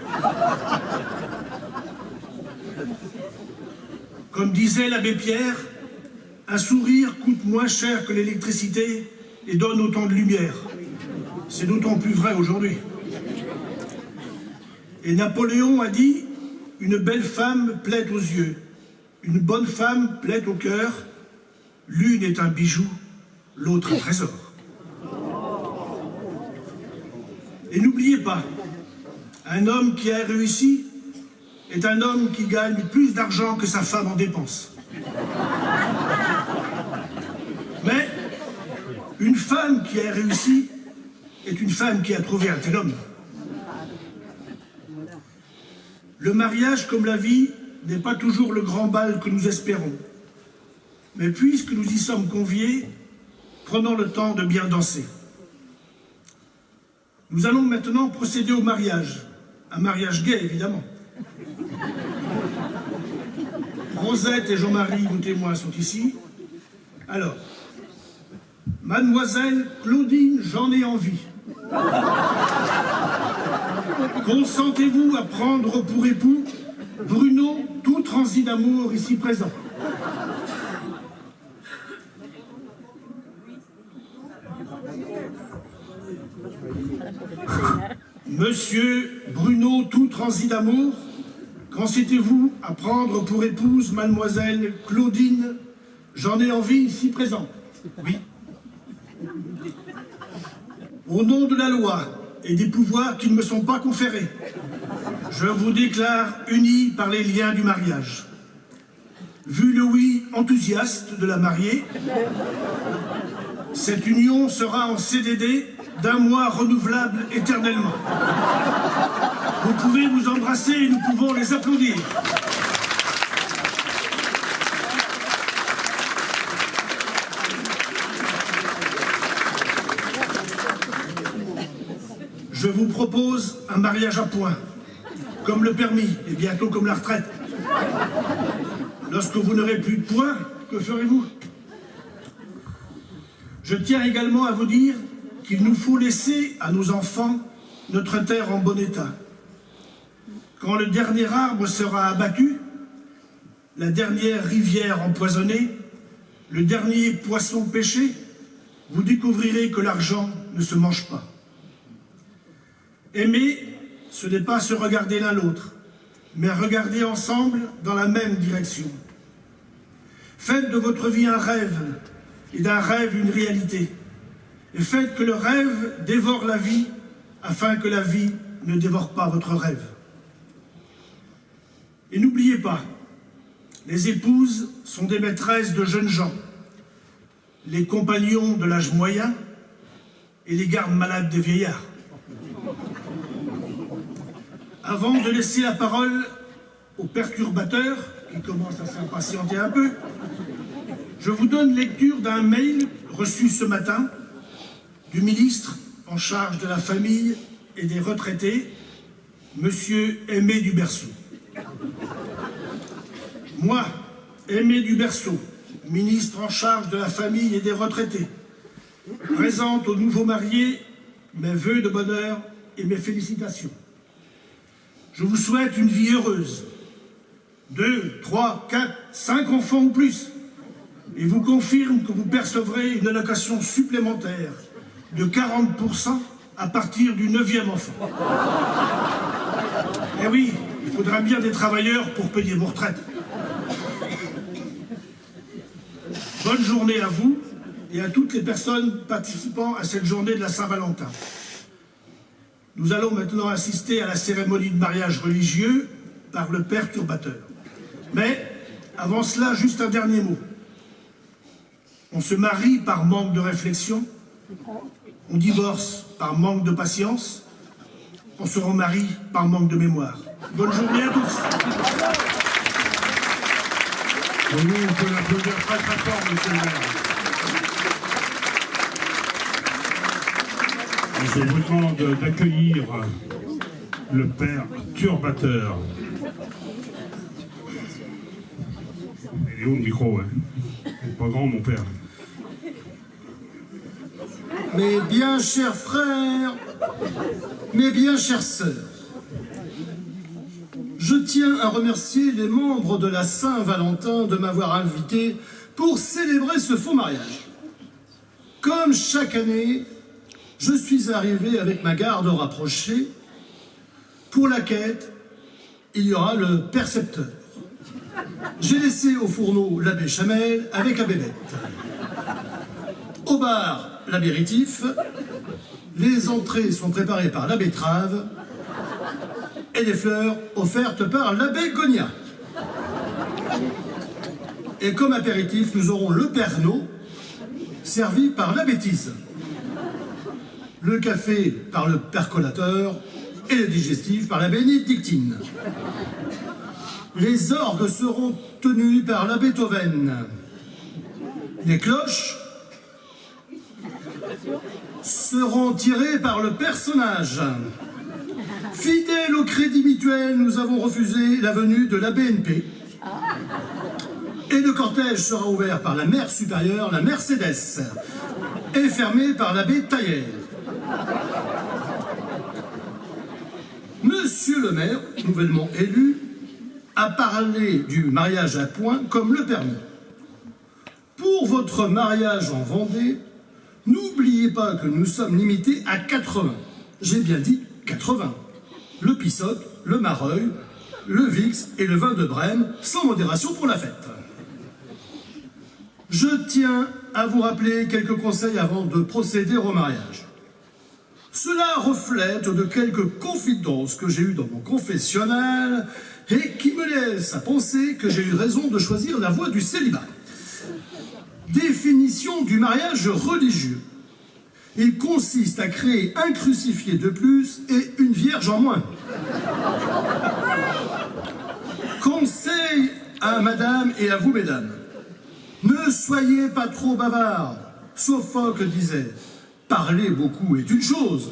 Comme disait l'abbé Pierre, un sourire coûte moins cher que l'électricité et donne autant de lumière. C'est d'autant plus vrai aujourd'hui. Et Napoléon a dit « Une belle femme plaît aux yeux, une bonne femme plaît au cœur, l'une est un bijou, l'autre un trésor. » Et n'oubliez pas, un homme qui a réussi est un homme qui gagne plus d'argent que sa femme en dépenses. Mais une femme qui a réussi est une femme qui a trouvé un tel homme. Le mariage, comme la vie, n'est pas toujours le grand bal que nous espérons. Mais puisque nous y sommes conviés, prenons le temps de bien danser. Nous allons maintenant procéder au mariage. Un mariage gay, évidemment. Rosette et Jean-Marie, nos témoins, sont ici. Alors, Mademoiselle Claudine, j'en ai envie. Consentez-vous à prendre pour époux Bruno, tout transi d'amour ici présent? Monsieur Bruno, tout transi d'amour, consentez-vous à prendre pour épouse Mademoiselle Claudine, j'en ai envie ici présent? Oui. Au nom de la loi et des pouvoirs qui ne me sont pas conférés, je vous déclare unis par les liens du mariage. Vu le oui enthousiaste de la mariée, cette union sera en CDD d'1 mois renouvelable éternellement. Vous pouvez vous embrasser et nous pouvons les applaudir. Je vous propose un mariage à points, comme le permis et bientôt comme la retraite. Lorsque vous n'aurez plus de points, que ferez-vous? Je tiens également à vous dire qu'il nous faut laisser à nos enfants notre terre en bon état. Quand le dernier arbre sera abattu, la dernière rivière empoisonnée, le dernier poisson pêché, vous découvrirez que l'argent ne se mange pas. Aimer, ce n'est pas se regarder l'un l'autre, mais regarder ensemble dans la même direction. Faites de votre vie un rêve, et d'un rêve une réalité. Et faites que le rêve dévore la vie, afin que la vie ne dévore pas votre rêve. Et n'oubliez pas, les épouses sont des maîtresses de jeunes gens, les compagnons de l'âge moyen et les gardes malades des vieillards. Avant de laisser la parole aux perturbateurs, qui commencent à s'impatienter un peu, je vous donne lecture d'un mail reçu ce matin du ministre en charge de la famille et des retraités, Monsieur Aimé Duberceau. Moi, Aimé Duberceau, ministre en charge de la famille et des retraités, présente aux nouveaux mariés mes vœux de bonheur et mes félicitations. Je vous souhaite une vie heureuse, 2, 3, 4, 5 enfants ou plus, et vous confirme que vous percevrez une allocation supplémentaire de 40% à partir du 9e enfant. Eh oui, il faudra bien des travailleurs pour payer vos retraites. Bonne journée à vous et à toutes les personnes participant à cette journée de la Saint-Valentin. Nous allons maintenant assister à la cérémonie de mariage religieux par le perturbateur. Mais, avant cela, juste un dernier mot. On se marie par manque de réflexion, on divorce par manque de patience, on se remarie par manque de mémoire. Bonne journée à tous. Oui, on peut l'applaudir très très fort, monsieur le maire. Je vous demande d'accueillir le père turbateur. Il est où le micro, hein? Il est pas grand, mon père. Mes bien chers frères, mes bien chères sœurs, je tiens à remercier les membres de la Saint-Valentin de m'avoir invité pour célébrer ce faux mariage. Comme chaque année, je suis arrivé avec ma garde rapprochée. Pour la quête, il y aura le percepteur. J'ai laissé au fourneau la béchamel avec la bébête. Au bar, l'apéritif. Les entrées sont préparées par la betterave et les fleurs offertes par la bégonia. Et comme apéritif, nous aurons le Pernod, servi par la bêtise. Le café par le percolateur et le digestif par la bénédictine. Les orgues seront tenus par la Beethoven. Les cloches seront tirées par le personnage. Fidèles au crédit mutuel, nous avons refusé la venue de la BNP. Et le cortège sera ouvert par la mère supérieure, la Mercedes, et fermé par l'abbé Taillère. Monsieur le maire, nouvellement élu, a parlé du mariage à points comme le permis. Pour votre mariage en Vendée, n'oubliez pas que nous sommes limités à 80. J'ai bien dit 80. Le pissoc, le mareuil, le vix et le vin de Brême, sans modération pour la fête. Je tiens à vous rappeler quelques conseils avant de procéder au mariage. Cela reflète de quelques confidences que j'ai eues dans mon confessionnal et qui me laissent à penser que j'ai eu raison de choisir la voie du célibat. Définition du mariage religieux. Il consiste à créer un crucifié de plus et une vierge en moins. Conseil à madame et à vous, mesdames. Ne soyez pas trop bavards. Sophocle disait « Parler beaucoup est une chose,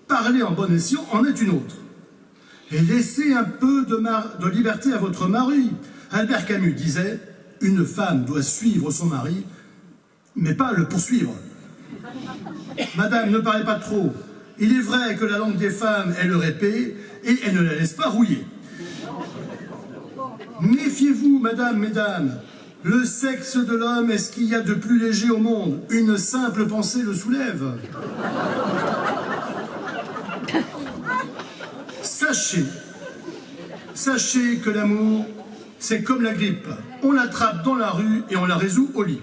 parler en bon escient en est une autre. » Et laissez un peu de liberté à votre mari. Albert Camus disait « Une femme doit suivre son mari, mais pas le poursuivre. » Madame, ne parlez pas trop. Il est vrai que la langue des femmes est leur épée et elle ne la laisse pas rouiller. Méfiez-vous, madame, mesdames. Le sexe de l'homme est ce qu'il y a de plus léger au monde. Une simple pensée le soulève. Sachez que l'amour, c'est comme la grippe. On l'attrape dans la rue et on la résout au lit.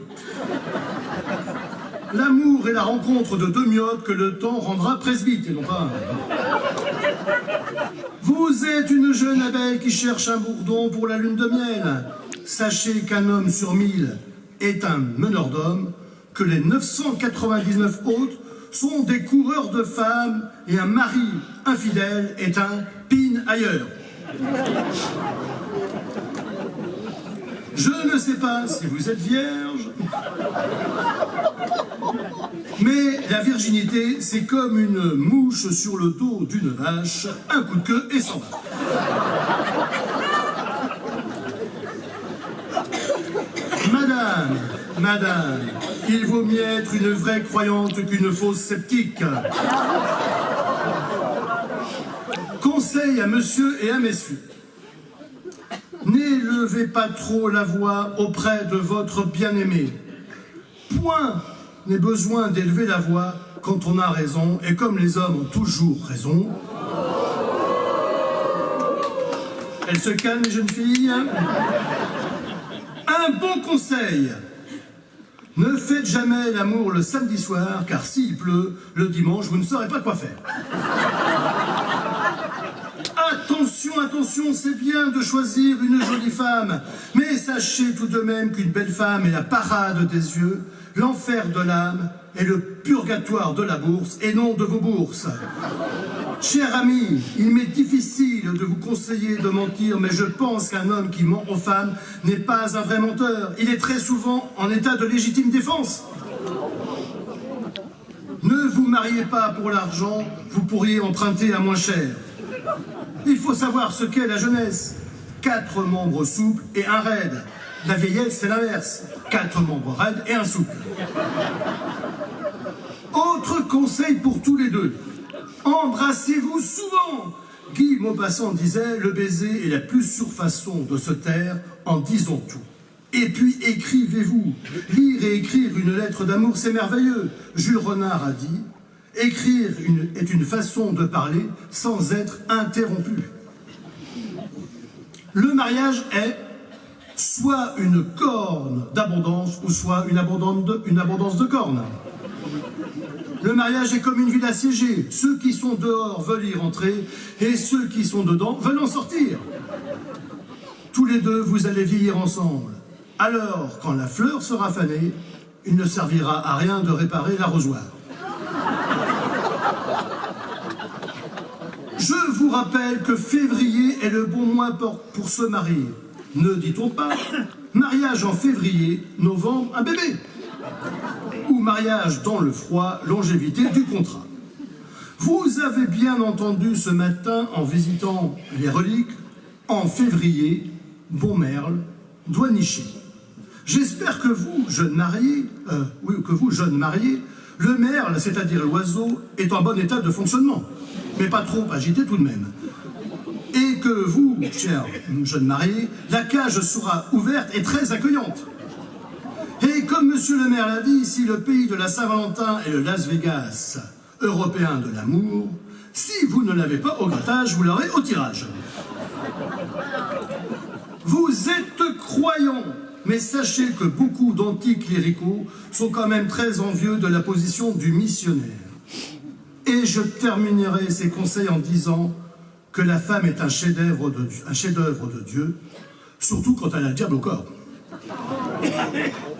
L'amour est la rencontre de deux myottes que le temps rendra presbyte, et non pas... Vous êtes une jeune abeille qui cherche un bourdon pour la lune de miel. Sachez qu'un homme sur 1000 est un meneur d'hommes, que les 999 autres sont des coureurs de femmes et un mari infidèle est un pin ailleurs. Je ne sais pas si vous êtes vierge, mais la virginité, c'est comme une mouche sur le dos d'une vache, un coup de queue et s'en va. Madame, il vaut mieux être une vraie croyante qu'une fausse sceptique. Conseil à monsieur et à messieurs. N'élevez pas trop la voix auprès de votre bien-aimé. Point n'est besoin d'élever la voix quand on a raison, et comme les hommes ont toujours raison. Elle se calme, les jeunes filles. Un bon conseil. Ne faites jamais l'amour le samedi soir, car s'il pleut, le dimanche, vous ne saurez pas quoi faire. Attention, c'est bien de choisir une jolie femme, mais sachez tout de même qu'une belle femme est la parade des yeux, l'enfer de l'âme et le purgatoire de la bourse, et non de vos bourses. Cher ami, il m'est difficile de vous conseiller de mentir, mais je pense qu'un homme qui ment aux femmes n'est pas un vrai menteur. Il est très souvent en état de légitime défense. Ne vous mariez pas pour l'argent, vous pourriez emprunter à moins cher. Il faut savoir ce qu'est la jeunesse. 4 membres souples et un raide. La vieillesse, c'est l'inverse. 4 membres raides et un souple. Autre conseil pour tous les deux. Embrassez-vous souvent. Guy Maupassant disait « Le baiser est la plus sûre façon de se taire en disant tout ». Et puis écrivez-vous. Lire et écrire une lettre d'amour, c'est merveilleux. Jules Renard a dit « Écrire est une façon de parler sans être interrompu ». Le mariage est soit une corne d'abondance ou soit une abondance de cornes. Le mariage est comme une ville assiégée. Ceux qui sont dehors veulent y rentrer et ceux qui sont dedans veulent en sortir. Tous les deux, vous allez vieillir ensemble. Alors, quand la fleur sera fanée, il ne servira à rien de réparer l'arrosoir. Je vous rappelle que février est le bon mois pour se marier. Ne dit-on pas mariage en février, novembre, un bébé? Ou mariage dans le froid, longévité du contrat. Vous avez bien entendu ce matin en visitant les reliques, en février, bon merle doit nicher. J'espère que vous, jeunes mariés, le merle, c'est-à-dire l'oiseau, est en bon état de fonctionnement, mais pas trop agité tout de même. Et que vous, chers jeunes mariés, la cage sera ouverte et très accueillante. Et comme monsieur le maire l'a dit, si le pays de la Saint-Valentin est le Las Vegas européen de l'amour, si vous ne l'avez pas au grattage, vous l'aurez au tirage. Vous êtes croyants, mais sachez que beaucoup d'anticléricaux sont quand même très envieux de la position du missionnaire. Et je terminerai ces conseils en disant que la femme est un chef-d'œuvre de Dieu, surtout quand elle a le diable au corps.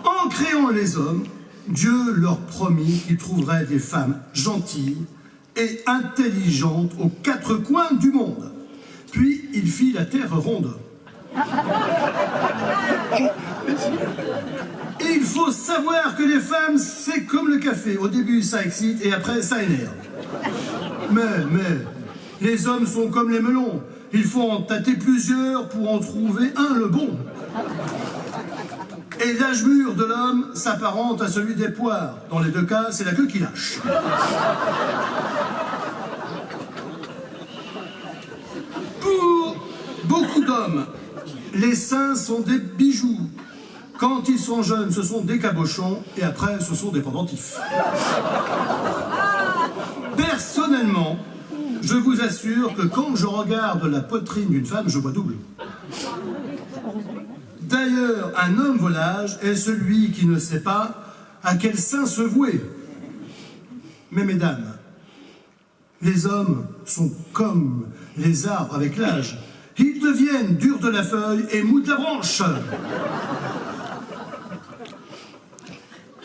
En créant les hommes, Dieu leur promit qu'il trouverait des femmes gentilles et intelligentes aux quatre coins du monde. Puis il fit la terre ronde. Et il faut savoir que les femmes, c'est comme le café. Au début, ça excite et après, ça énerve. Mais, les hommes sont comme les melons. Il faut en tâter plusieurs pour en trouver un le bon. Et l'âge mûr de l'homme s'apparente à celui des poires. Dans les deux cas, c'est la queue qui lâche. Pour beaucoup d'hommes, les seins sont des bijoux. Quand ils sont jeunes, ce sont des cabochons, et après, ce sont des pendentifs. Personnellement, je vous assure que quand je regarde la poitrine d'une femme, je vois double. D'ailleurs, un homme volage est celui qui ne sait pas à quel sein se vouer. Mais mesdames, les hommes sont comme les arbres avec l'âge. Ils deviennent durs de la feuille et mous de la branche.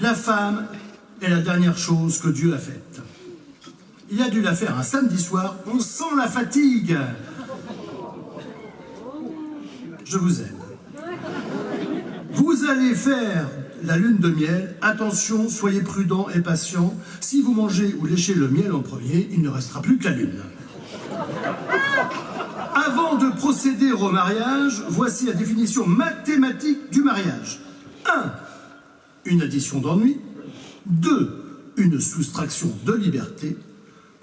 La femme est la dernière chose que Dieu a faite. Il a dû la faire un samedi soir, on sent la fatigue. Je vous aime. Vous allez faire la lune de miel. Attention, soyez prudents et patients. Si vous mangez ou léchez le miel en premier, il ne restera plus que la lune. Avant de procéder au mariage, voici la définition mathématique du mariage. 1. Une addition d'ennui. 2. Une soustraction de liberté.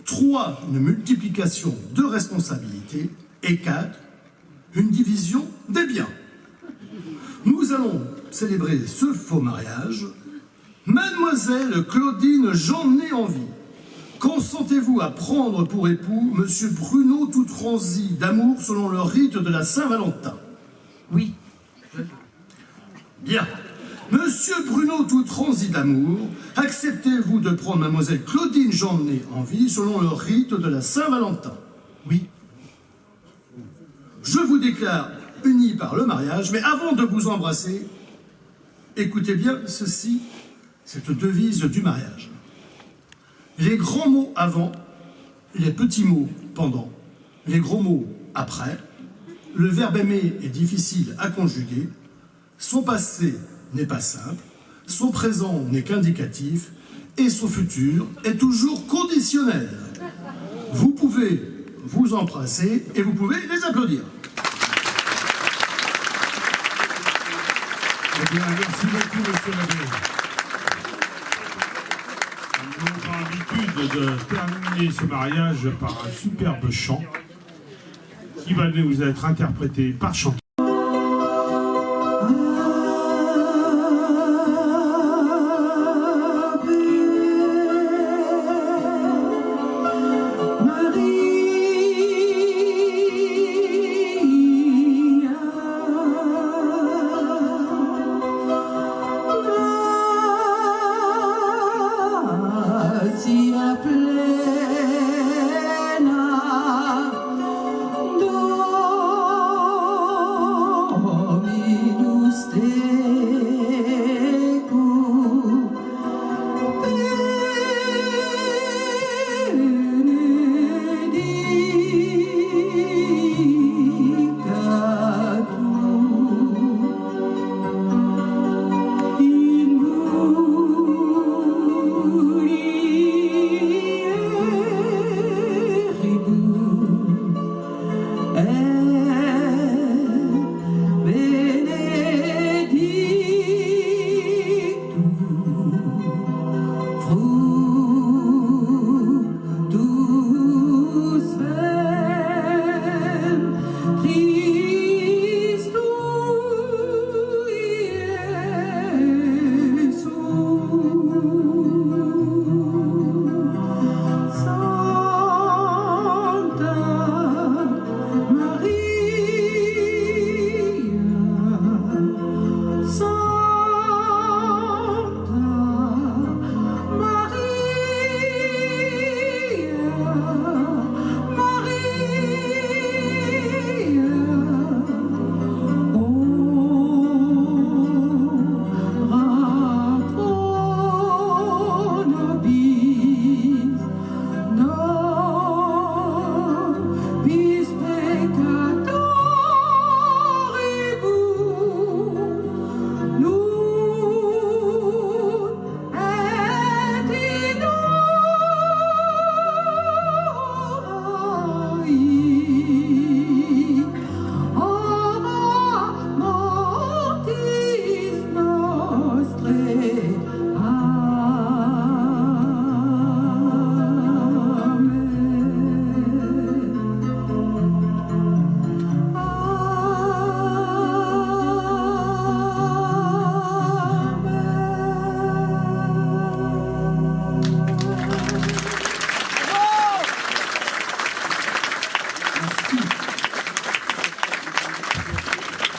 3. Une multiplication de responsabilités. Et 4. Une division des biens. Nous allons célébrer ce faux mariage. Mademoiselle Claudine, j'en ai envie. Consentez-vous à prendre pour époux Monsieur Bruno Toutranzy d'amour selon le rite de la Saint-Valentin? Oui. Bien. Monsieur Bruno Toutranzy d'amour, acceptez-vous de prendre Mademoiselle Claudine j'en ai envie selon le rite de la Saint-Valentin? Oui. Je vous déclare unis par le mariage, mais avant de vous embrasser, écoutez bien ceci, cette devise du mariage. Les grands mots avant, les petits mots pendant, les gros mots après, le verbe aimer est difficile à conjuguer, son passé n'est pas simple, son présent n'est qu'indicatif, et son futur est toujours conditionnel. Vous pouvez vous embrasser et vous pouvez les applaudir. Eh bien, merci beaucoup, monsieur l'abbé. Nous avons l'habitude de terminer ce mariage par un superbe chant qui va nous être interprété par Chantal.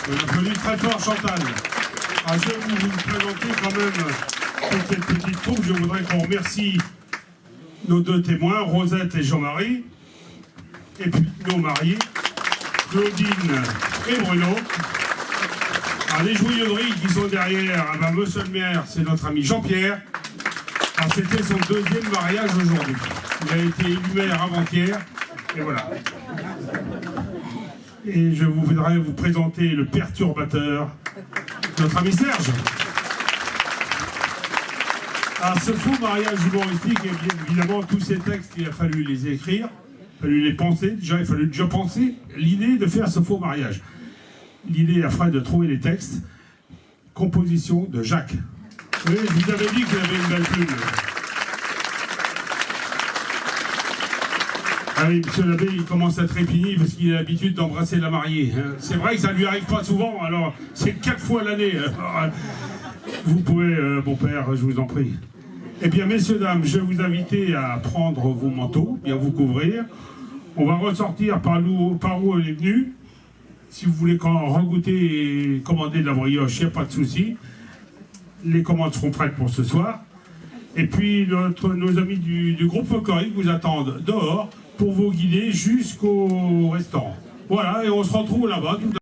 On applaudit très fort Chantal. Ah, je vais vous présenter quand même toute cette petite troupe. Je voudrais qu'on remercie nos deux témoins, Rosette et Jean-Marie, et puis nos mariés, Claudine et Bruno. Alors, les joyeuseries qui sont derrière, ah ben, monsieur le maire, c'est notre ami Jean-Pierre. Alors, c'était son deuxième mariage aujourd'hui. Il a été élu maire avant-hier, et voilà. Et je voudrais vous présenter le perturbateur, notre ami Serge. Alors, ce faux mariage humoristique, et bien évidemment, tous ces textes, il a fallu les écrire, il a fallu les penser. Déjà, il a fallu déjà penser l'idée de faire ce faux mariage. L'idée, après, de trouver les textes. Composition de Jacques. Oui, je vous avais dit qu'il avait une belle plume. Ah oui, monsieur l'abbé, il commence à trépigner parce qu'il a l'habitude d'embrasser la mariée. C'est vrai que ça ne lui arrive pas souvent, alors c'est 4 fois l'année. Vous pouvez, mon père, je vous en prie. Eh bien, messieurs, dames, je vais vous inviter à prendre vos manteaux, bien vous couvrir. On va ressortir par où elle est venue. Si vous voulez regoûter et commander de la brioche, il n'y a pas de souci. Les commandes seront prêtes pour ce soir. Et puis, nos amis du groupe folklorique vous attendent dehors pour vous guider jusqu'au restaurant. Voilà, et on se retrouve là-bas tout à l'heure.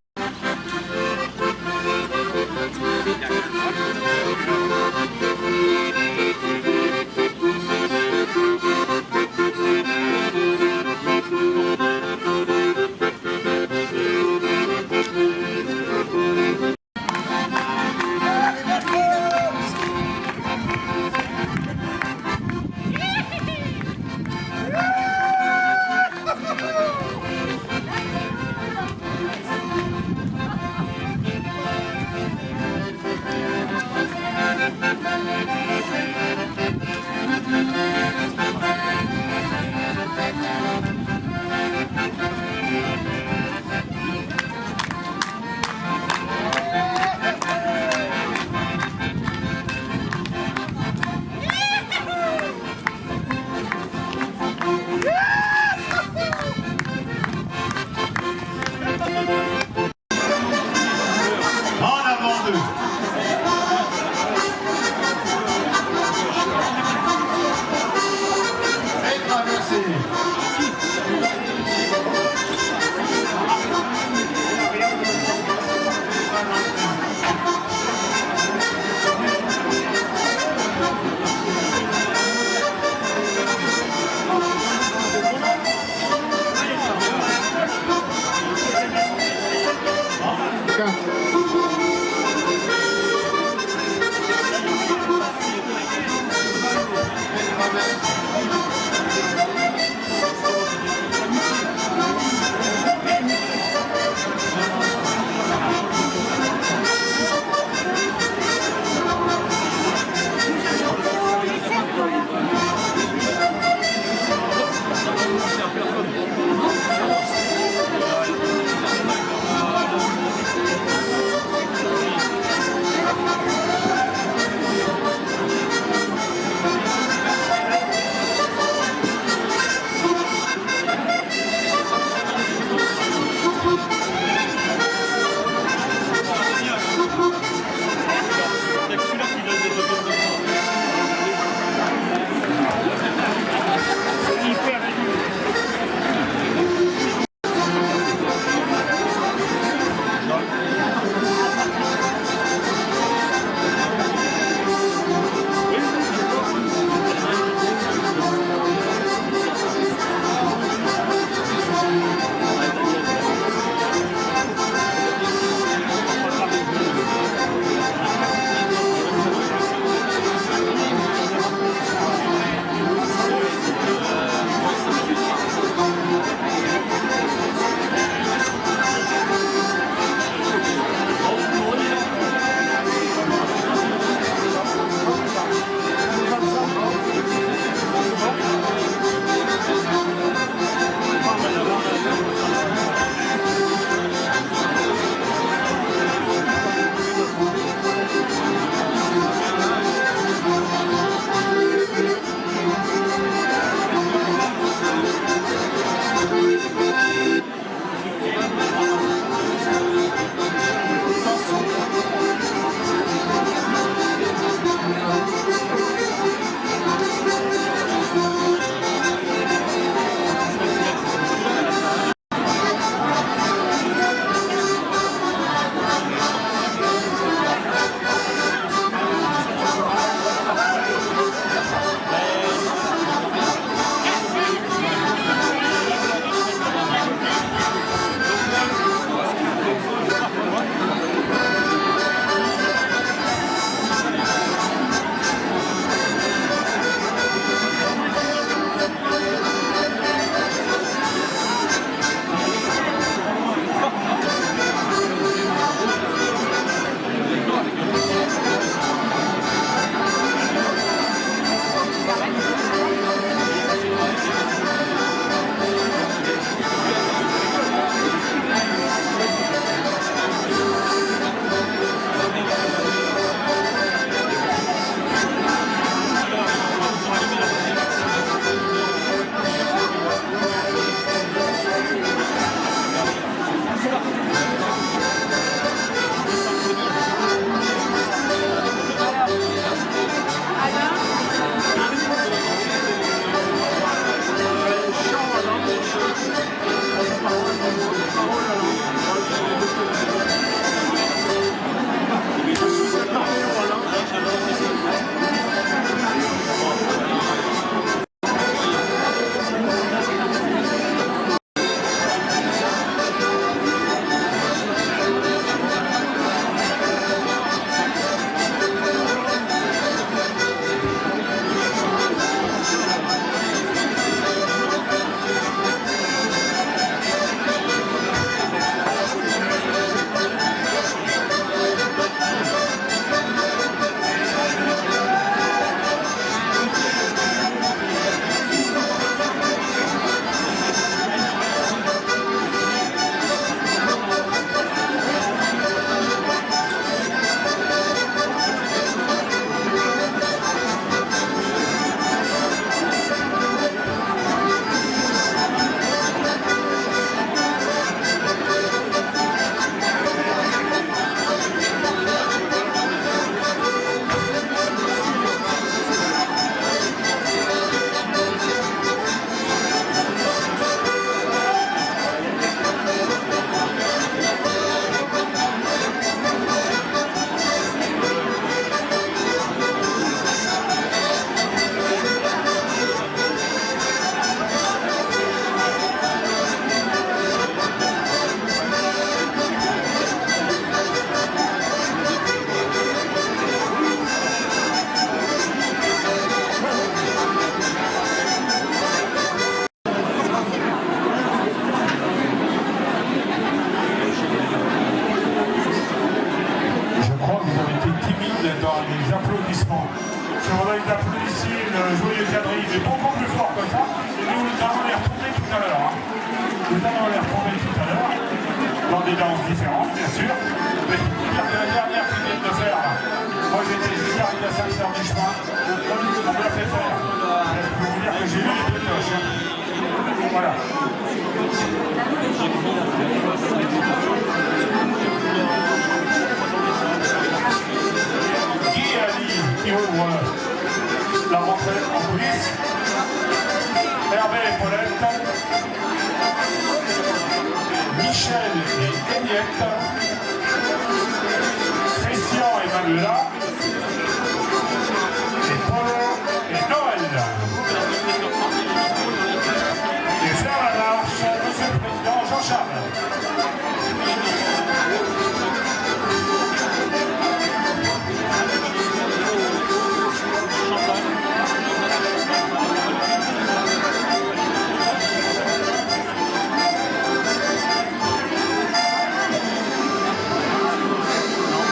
des danses différentes, bien sûr. Mais la dernière qui vient de le faire, là. Moi j'étais juste arrivé à 5 heures du chemin, on me l'a fait faire. Je peux vous dire que j'ai vu les deux cloches. Voilà. Guy Ali qui ouvre la rentrée en coulisses. Hervé et Paulette. Michel et Agnette. Christian et Manuela. Et Polo et Noël. Et faire la marche, Monsieur le Président Jean-Charles.